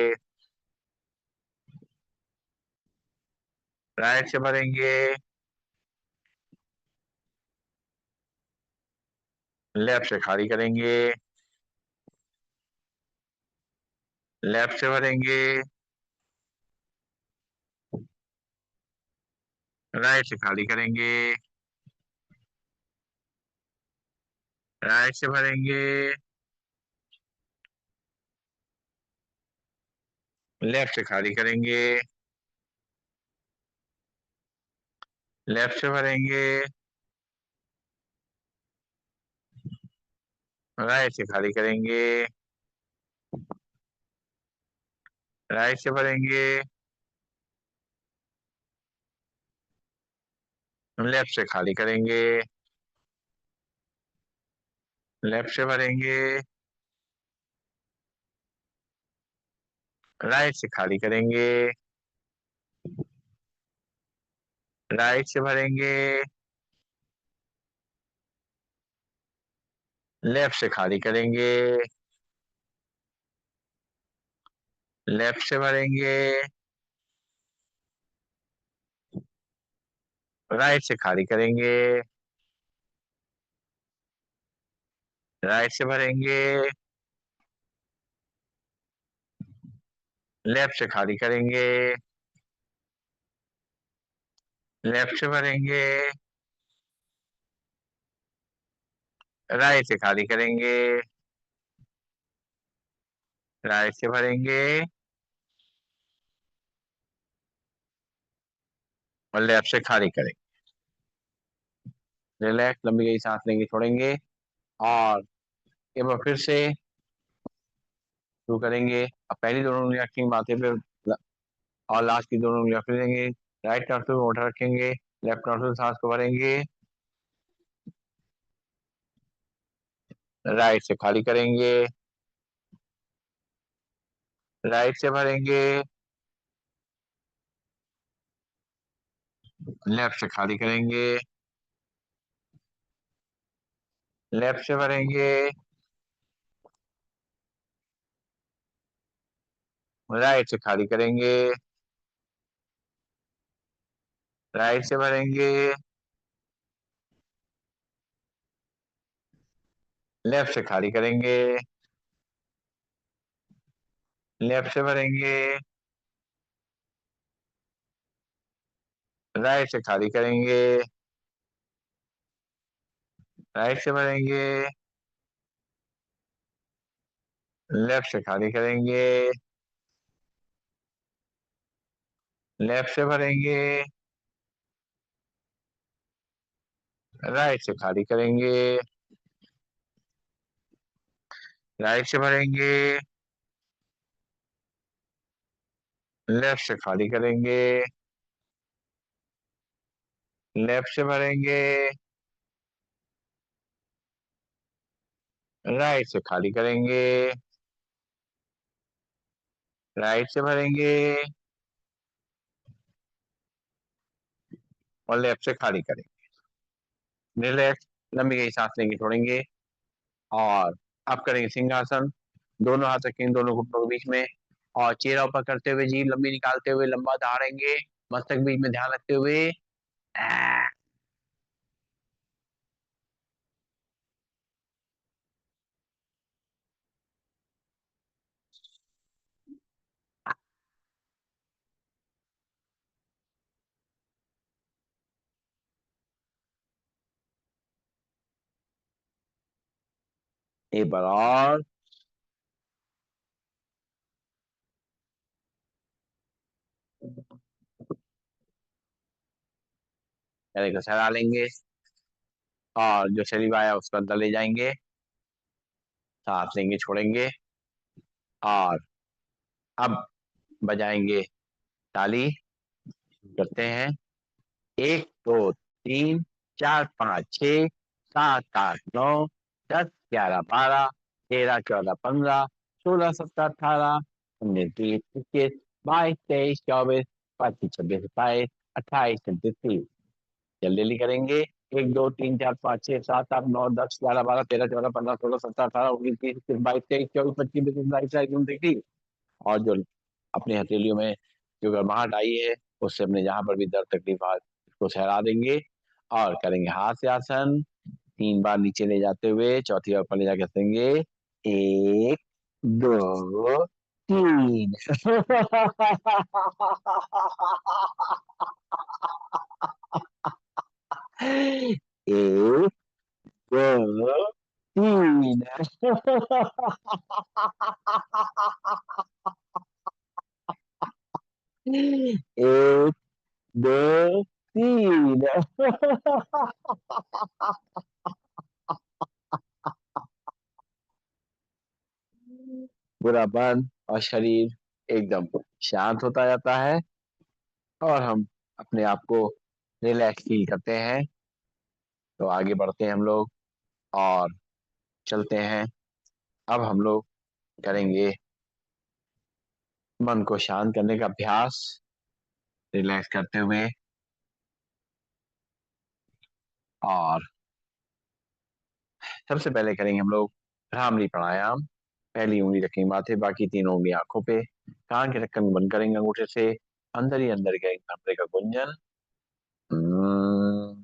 राइट से भरेंगे, लेफ्ट से खाली करेंगे, लेफ्ट से भरेंगे, राइट से खाली करेंगे, राइट से भरेंगे, लेफ्ट से खाली करेंगे, लेफ्ट से भरेंगे, राइट से खाली करेंगे, राइट से भरेंगे, लेफ्ट से खाली करेंगे, लेफ्ट से भरेंगे, राइट से खाली करेंगे, राइट से भरेंगे, लेफ्ट से खाली करेंगे, लेफ्ट से भरेंगे, राइट से खाली करेंगे, राइट से भरेंगे, लेफ्ट से खाली करेंगे, लेफ्ट से भरेंगे, राइट से खाली करेंगे, राइट से भरेंगे, और लेफ्ट से खाली करेंगे। रिलैक्स, लंबी गहरी सांस लेंगे, छोड़ेंगे। और एक बार फिर से शुरू करेंगे। अब पहली दोनों उंगलियां रखेंगे माथे पे, और लास्ट की दोनों उंगलियां फिर देंगे। राइट नोस्ट्रिल पे वाटर रखेंगे, लेफ्ट नोस्ट्रिल से सांस को भरेंगे, राइट से खाली करेंगे, राइट से भरेंगे, लेफ्ट से खाली करेंगे, लेफ्ट से भरेंगे, राइट से खाली करेंगे, राइट से भरेंगे, लेफ्ट से खाली करेंगे, लेफ्ट से भरेंगे, राइट से खाली करेंगे, राइट से भरेंगे, लेफ्ट से खाली करेंगे, लेफ्ट से भरेंगे, राइट से खाली करेंगे, राइट से भरेंगे, लेफ्ट से खाली करेंगे, लेफ्ट से भरेंगे, राइट से खाली करेंगे, राइट से भरेंगे, और लेफ्ट से खाली करेंगे। रिलैक्स, लंबी गहरी सांस लेंगे, छोड़ेंगे। और अब करेंगे सिंहासन। दोनों हाथ रखेंगे दोनों घुटनों के बीच में, और चेहरा ऊपर करते हुए, जीभ लंबी निकालते हुए लंबा धारेंगे, मस्तक बीच में ध्यान रखते हुए। एक बार और। चेहरे को सहला लेंगे, और जो सलीवा आया उसको अंदर ले जाएंगे, सांस लेंगे, छोड़ेंगे। और अब बजाएंगे ताली। करते हैं। 1 2 3 4 5 6 7 8 9 10 11 12 13 14 15 16 17 18 19 20 21 22 23 24 25 26 27 28 29 30। जल्दी जल्दी करेंगे। 1 2 3 4 5 6 7 8 9 10 11 12 13 14 17 18 19 20 21 22 23 24 25 26 27 28 29 30। और जो अपने हथेलियों में जो गर्माहट आई है, उससे अपने जहां पर भी दर्द तकलीफ आ उसको सहला देंगे। और करेंगे हास्य आसन। 3 बार नीचे ले जाते हुए चौथी बार ऊपर ले जाके हंसेंगे। 1 2 3। 1 2 3। 1 2 3। पूरा मन और शरीर एकदम शांत होता जाता है, और हम अपने आप को रिलैक्स फील करते हैं। तो आगे बढ़ते हैं हम लोग, और चलते हैं। अब हम लोग करेंगे मन को शांत करने का अभ्यास, रिलैक्स करते हुए। और सबसे पहले करेंगे हम लोग भ्रामरी प्राणायाम। पहली उंगली रखेंगे माथे, बाकी तीनों उंगली आंखों पे, कान के ढक्कन को बंद करेंगे अंगूठे से। अंदर ही अंदर करेंगे भ्रामरी का गुंजन। हम्म।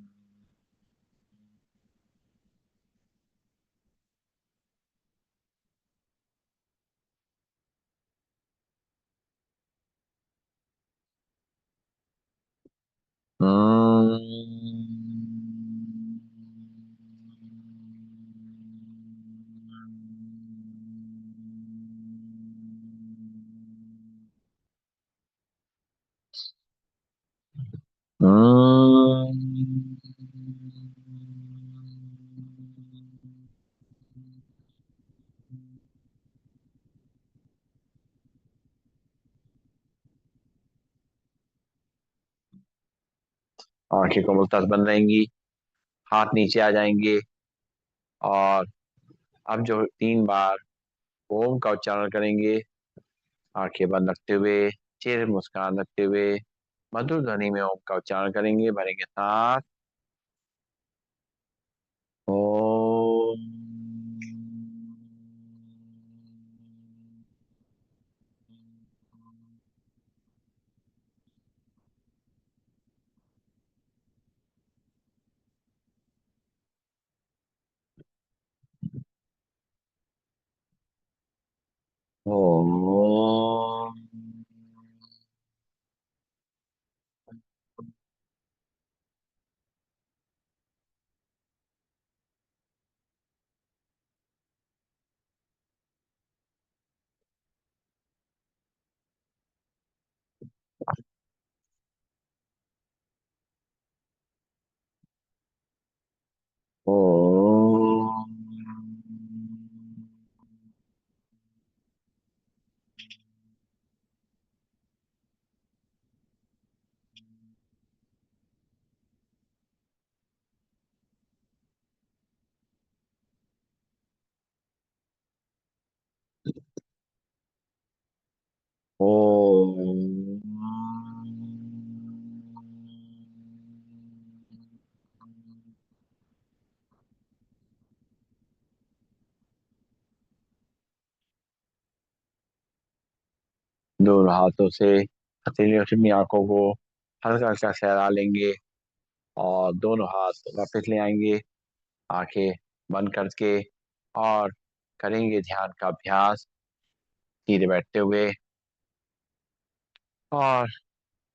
आंखें को मुलताज बंद रहेंगी। हाथ नीचे आ जाएंगे। और अब जो 3 बार ओम का उच्चारण करेंगे, आंखें बंद रखते हुए, चेहरे पर मुस्कान रखते हुए, मधुर ध्वनि में ओम का उच्चारण करेंगे, भरेंगे सांस। ओम। ओम। ओम। ओम। दोनों हाथों से हथेलियों से अपनी आंखों को हल्का हल्का सहला लेंगे और दोनों हाथ वापस ले आएंगे, आंखें बंद करके। और करेंगे ध्यान का अभ्यास सीधे बैठते हुए। और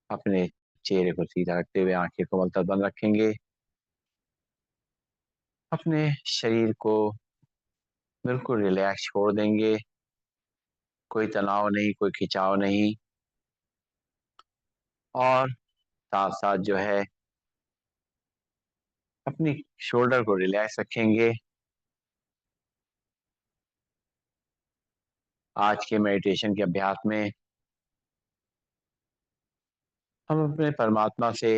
अपने चेहरे को सीधा रखते हुए आंखें को मलतब बंद रखेंगे। अपने शरीर को बिल्कुल रिलैक्स छोड़ देंगे। कोई तनाव नहीं, कोई खिंचाव नहीं। और साथ साथ जो है अपनी शोल्डर को रिलैक्स रखेंगे। आज के मेडिटेशन के अभ्यास में हम अपने परमात्मा से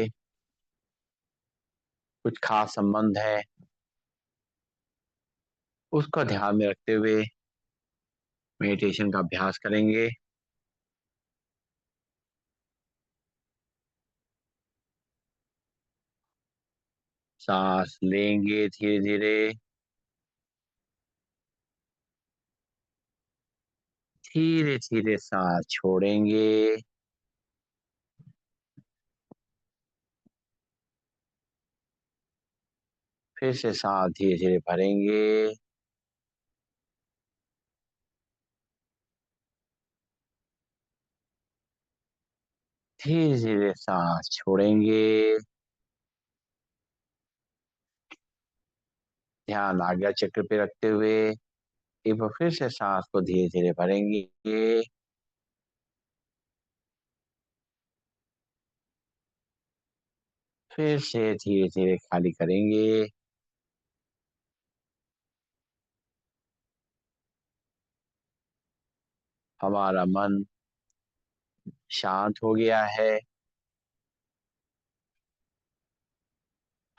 कुछ खास संबंध है उसका ध्यान में रखते हुए मेडिटेशन का अभ्यास करेंगे। सांस लेंगे धीरे धीरे, धीरे धीरे सांस छोड़ेंगे। फिर से सांस धीरे धीरे भरेंगे। धीरे धीरे सांस छोड़ेंगे। ध्यान आज्ञा चक्र पे रखते हुए एक बार फिर से सांस को धीरे धीरे भरेंगे। फिर से धीरे धीरे खाली करेंगे। हमारा मन शांत हो गया है।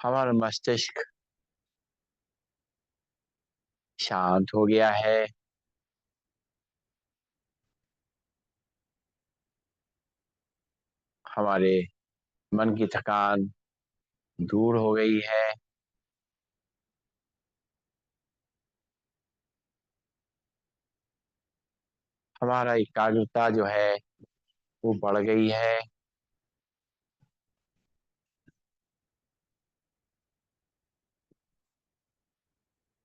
हमारा मस्तिष्क शांत हो गया है। हमारे मन की थकान दूर हो गई है। हमारा एकाग्रता जो है वो बढ़ गई है।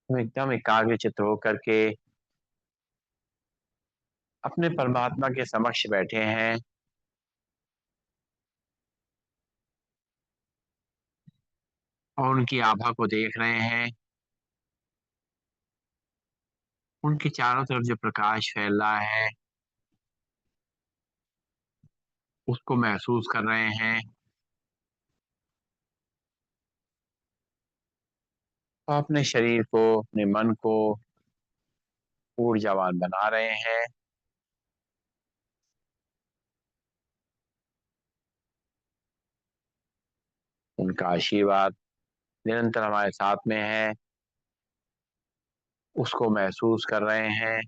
हम एकदम एकाग्र चित्त होकर के अपने परमात्मा के समक्ष बैठे हैं और उनकी आभा को देख रहे हैं। उनके चारों तरफ जो प्रकाश फैल रहा है उसको महसूस कर रहे हैं। अपने शरीर को, अपने मन को ऊर्जावान बना रहे हैं। उनका आशीर्वाद निरंतर हमारे साथ में है, उसको महसूस कर रहे हैं।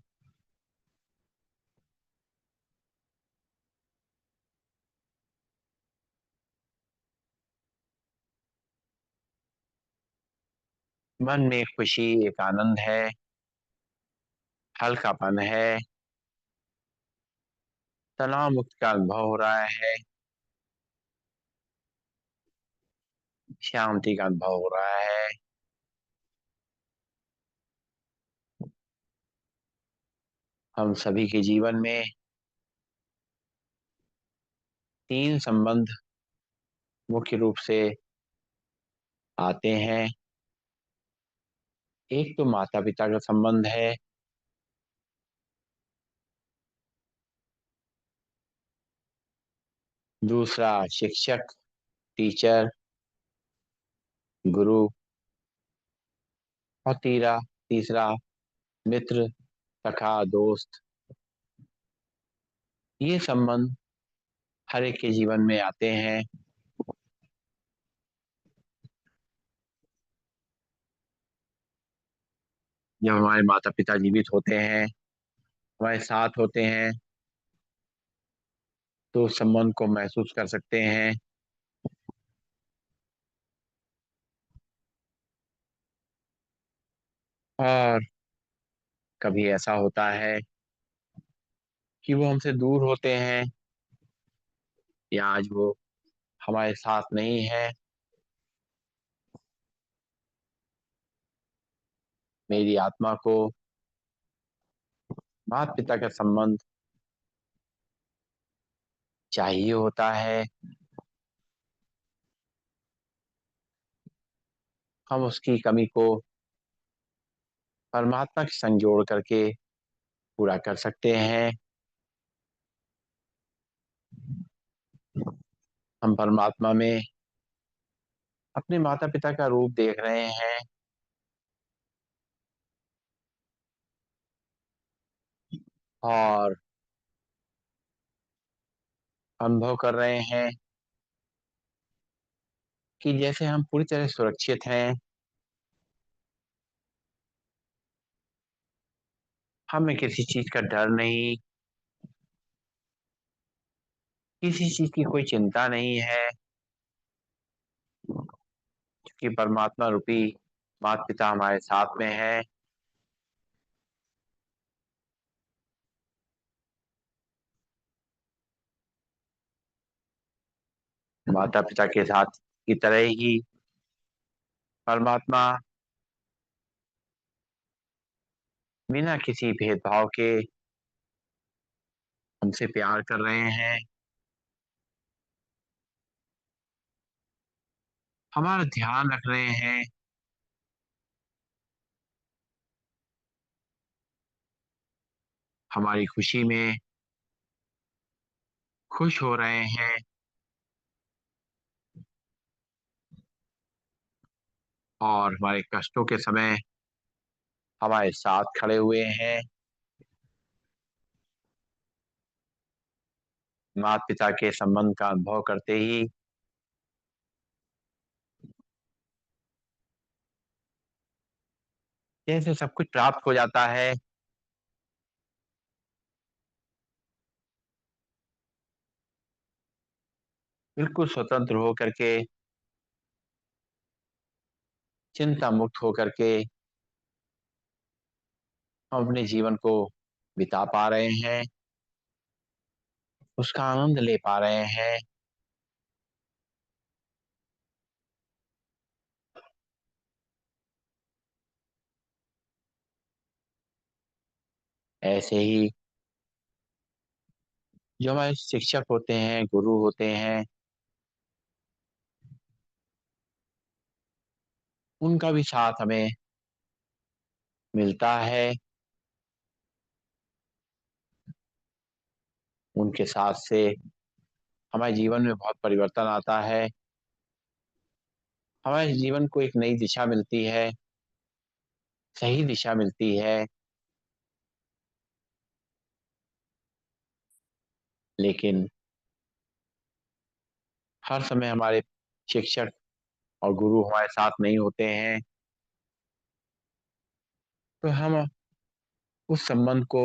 मन में एक खुशी, एक आनंद है, हल्कापन है, तनाव मुक्त का अनुभव हो रहा है, शांति का अनुभव हो रहा है। हम सभी के जीवन में 3 संबंध मुख्य रूप से आते हैं। एक तो माता-पिता का संबंध है, दूसरा शिक्षक, टीचर, गुरु और तीसरा मित्र, सखा, दोस्त। ये संबंध हर एक के जीवन में आते हैं। जब हमारे माता-पिता जीवित होते हैं, हमारे साथ होते हैं, तो उस संबंध को महसूस कर सकते हैं। और कभी ऐसा होता है कि वो हमसे दूर होते हैं या आज वो हमारे साथ नहीं है। मेरी आत्मा को माता-पिता का संबंध चाहिए होता है। हम उसकी कमी को परमात्मा के संग जोड़ करके पूरा कर सकते हैं। हम परमात्मा में अपने माता-पिता का रूप देख रहे हैं और अनुभव कर रहे हैं कि जैसे हम पूरी तरह सुरक्षित हैं, हमें किसी चीज़ का डर नहीं, किसी चीज़ की कोई चिंता नहीं है, क्योंकि परमात्मा रूपी माता-पिता हमारे साथ में हैं। माता-पिता के साथ की तरह ही परमात्मा बिना किसी भेदभाव के हमसे प्यार कर रहे हैं, हमारा ध्यान रख रहे हैं, हमारी खुशी में खुश हो रहे हैं और हमारे कष्टों के समय हमारे साथ खड़े हुए हैं। माता-पिता के संबंध का अनुभव करते ही जैसे सब कुछ प्राप्त हो जाता है, बिल्कुल स्वतंत्र हो करके, चिंता मुक्त हो करके हम अपने जीवन को बिता पा रहे हैं, उसका आनंद ले पा रहे हैं। ऐसे ही जो हमारे शिक्षक होते हैं, गुरु होते हैं, उनका भी साथ हमें मिलता है। उनके साथ से हमारे जीवन में बहुत परिवर्तन आता है, हमारे जीवन को एक नई दिशा मिलती है। सही दिशा मिलती है। लेकिन हर समय हमारे शिक्षक और गुरु हमारे साथ नहीं होते हैं, तो हम उस संबंध को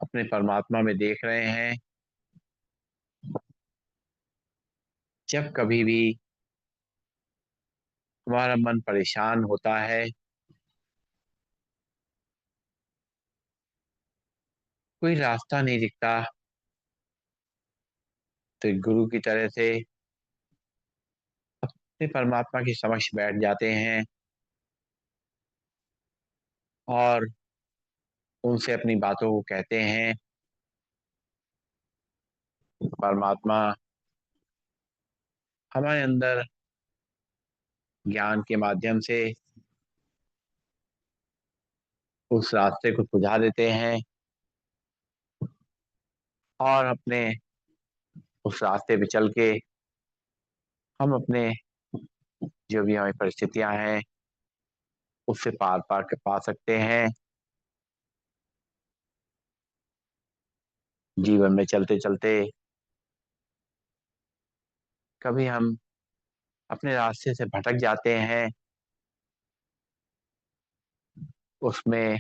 अपने परमात्मा में देख रहे हैं। जब कभी भी हमारा मन परेशान होता है, कोई रास्ता नहीं दिखता, तो एक गुरु की तरह से अपने परमात्मा के समक्ष बैठ जाते हैं और उनसे अपनी बातों को कहते हैं। परमात्मा हमारे अंदर ज्ञान के माध्यम से उस रास्ते को सुझा देते हैं और अपने उस रास्ते पे चल के हम अपने जो भी हमारी परिस्थितियां हैं उससे पार पार के पा सकते हैं। जीवन में चलते चलते कभी हम अपने रास्ते से भटक जाते हैं, उसमें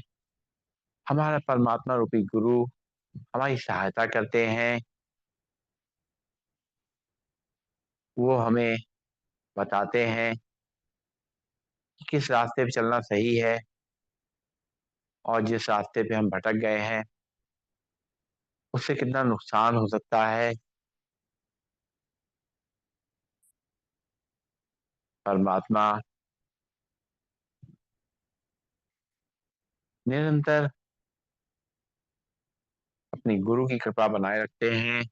हमारा परमात्मा रूपी गुरु हमारी सहायता करते हैं। वो हमें बताते हैं कि किस रास्ते पे चलना सही है और जिस रास्ते पे हम भटक गए हैं उससे कितना नुकसान हो सकता है। परमात्मा निरंतर अपनी गुरु की कृपा बनाए रखते हैं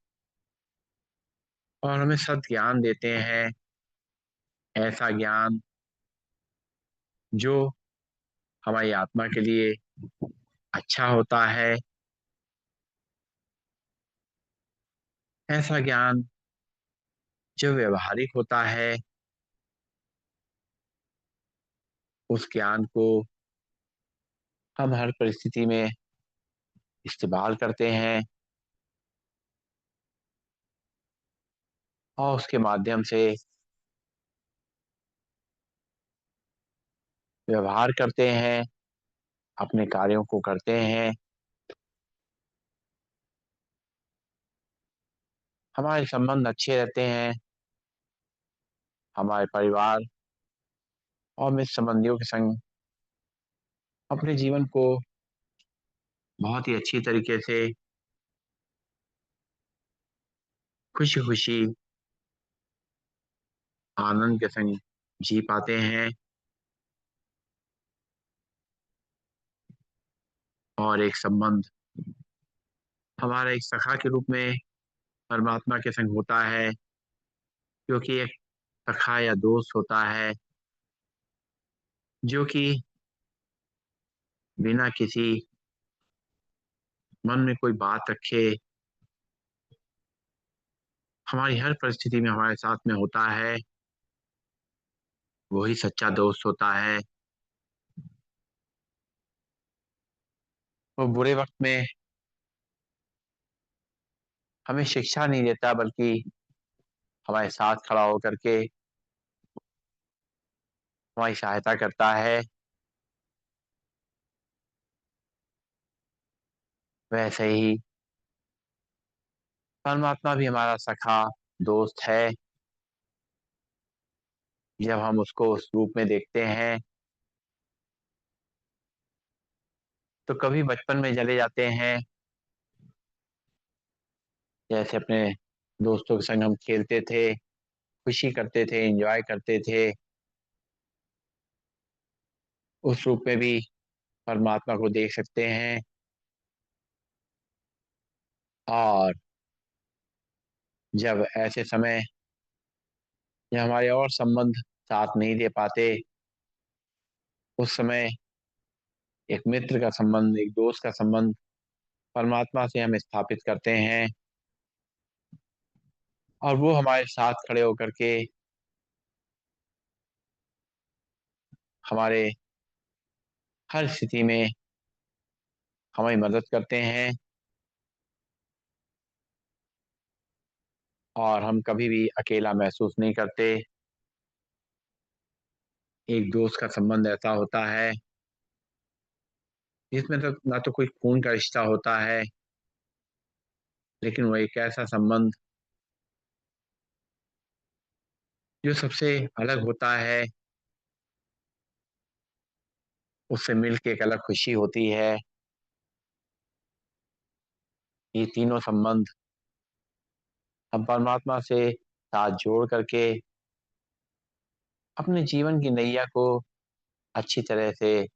और हमें सद ज्ञान देते हैं। ऐसा ज्ञान जो हमारी आत्मा के लिए अच्छा होता है, ऐसा ज्ञान जो व्यवहारिक होता है। उस ज्ञान को हम हर परिस्थिति में इस्तेमाल करते हैं और उसके माध्यम से व्यवहार करते हैं, अपने कार्यों को करते हैं। हमारे संबंध अच्छे रहते हैं, हमारे परिवार और मित्र संबंधियों के संग अपने जीवन को बहुत ही अच्छी तरीके से खुशी खुशी आनंद के संग जी पाते हैं और एक संबंध हमारा एक सखा के रूप में परमात्मा के संग होता है, क्योंकि एक सखा या दोस्त होता है जो कि बिना किसी मन में कोई बात रखे हमारी हर परिस्थिति में हमारे साथ में होता है। वही सच्चा दोस्त होता है। वो बुरे वक्त में हमें शिक्षा नहीं देता, बल्कि हमारे साथ खड़ा होकर के हमारी सहायता करता है। वैसे ही परमात्मा भी हमारा सखा दोस्त है। जब हम उसको उस रूप में देखते हैं तो कभी बचपन में चले जाते हैं, जैसे अपने दोस्तों के संग हम खेलते थे, खुशी करते थे, एंजॉय करते थे। उस रूप में भी परमात्मा को देख सकते हैं। और जब ऐसे समय जब हमारे और संबंध साथ नहीं दे पाते, उस समय एक मित्र का संबंध, एक दोस्त का संबंध परमात्मा से हम स्थापित करते हैं और वो हमारे साथ खड़े होकर के हमारे हर स्थिति में हमारी मदद करते हैं और हम कभी भी अकेला महसूस नहीं करते। एक दोस्त का संबंध ऐसा होता है जिसमें तो ना तो कोई खून का रिश्ता होता है, लेकिन वो एक ऐसा संबंध जो सबसे अलग होता है। उससे मिलके एक अलग खुशी होती है। ये तीनों संबंध हम परमात्मा से साथ जोड़ करके अपने जीवन की नैया को अच्छी तरह से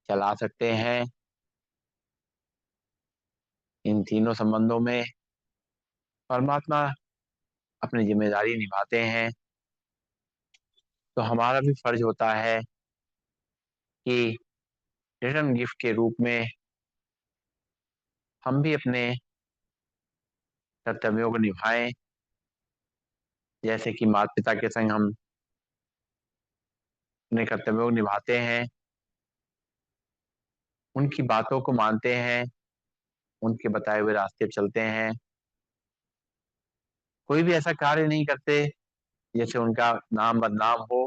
चला सकते हैं। इन तीनों संबंधों में परमात्मा अपनी जिम्मेदारी निभाते हैं, तो हमारा भी फर्ज होता है कि रिटर्न गिफ्ट के रूप में हम भी अपने कर्तव्यों को निभाएं। जैसे कि माता पिता के संग हम अपने कर्तव्यों को निभाते हैं, उनकी बातों को मानते हैं, उनके बताए हुए रास्ते पे चलते हैं, कोई भी ऐसा कार्य नहीं करते जैसे उनका नाम बदनाम हो।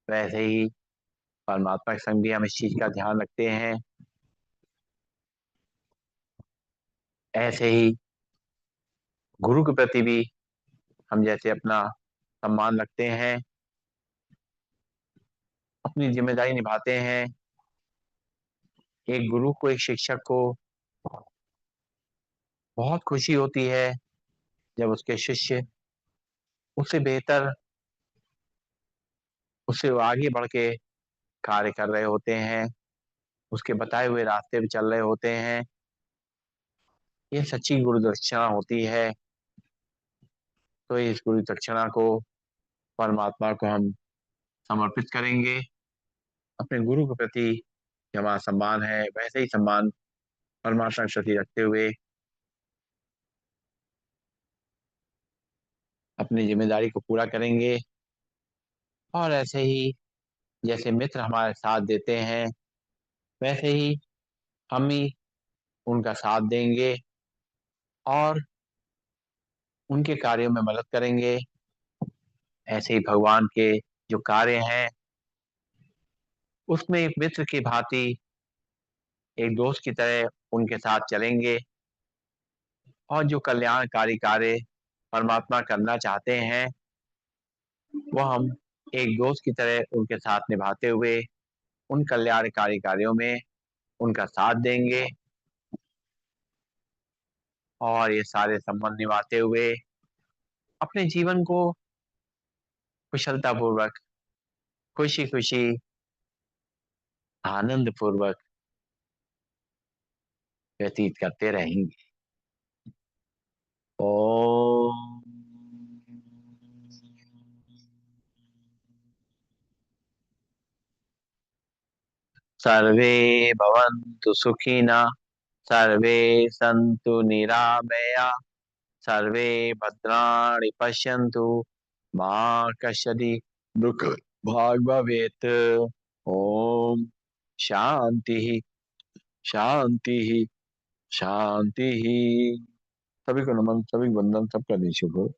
वैसे ही परमात्मा के संग भी हम इस चीज का ध्यान रखते हैं। ऐसे ही गुरु के प्रति भी हम जैसे अपना सम्मान रखते हैं, अपनी जिम्मेदारी निभाते हैं। एक गुरु को, एक शिक्षक को बहुत खुशी होती है जब उसके शिष्य उससे बेहतर, उससे आगे बढ़ के कार्य कर रहे होते हैं, उसके बताए हुए रास्ते पे चल रहे होते हैं। ये सच्ची गुरु दक्षिणा होती है। तो इस गुरु दक्षिणा को परमात्मा को हम समर्पित करेंगे। अपने गुरु के प्रति जो हमारा सम्मान है, वैसे ही सम्मान परमात्मा के प्रति रखते हुए अपनी जिम्मेदारी को पूरा करेंगे। और ऐसे ही जैसे मित्र हमारे साथ देते हैं, वैसे ही हम ही उनका साथ देंगे और उनके कार्यों में मदद करेंगे। ऐसे ही भगवान के जो कार्य हैं, उसमें एक मित्र की भांति, एक दोस्त की तरह उनके साथ चलेंगे और जो कल्याणकारी कार्य परमात्मा करना चाहते हैं, वो हम एक दोस्त की तरह उनके साथ निभाते हुए उन कल्याणकारी कार्यों में उनका साथ देंगे और ये सारे संबंध निभाते हुए अपने जीवन को कुशलता पूर्वक, खुशी खुशी, आनंद पूर्वक व्यतीत करते रहेंगे। ओम सर्वे भवन्तु सुखिनः, सर्वे सन्तु निरामया, सर्वे भद्राणि पश्यन्तु, मा कश्चित् दुःख भाग् भवेत्। ओम शांति, शांति, शांति। सभी को नमन, सभी को वंदन, सबका दिन शुभ हो।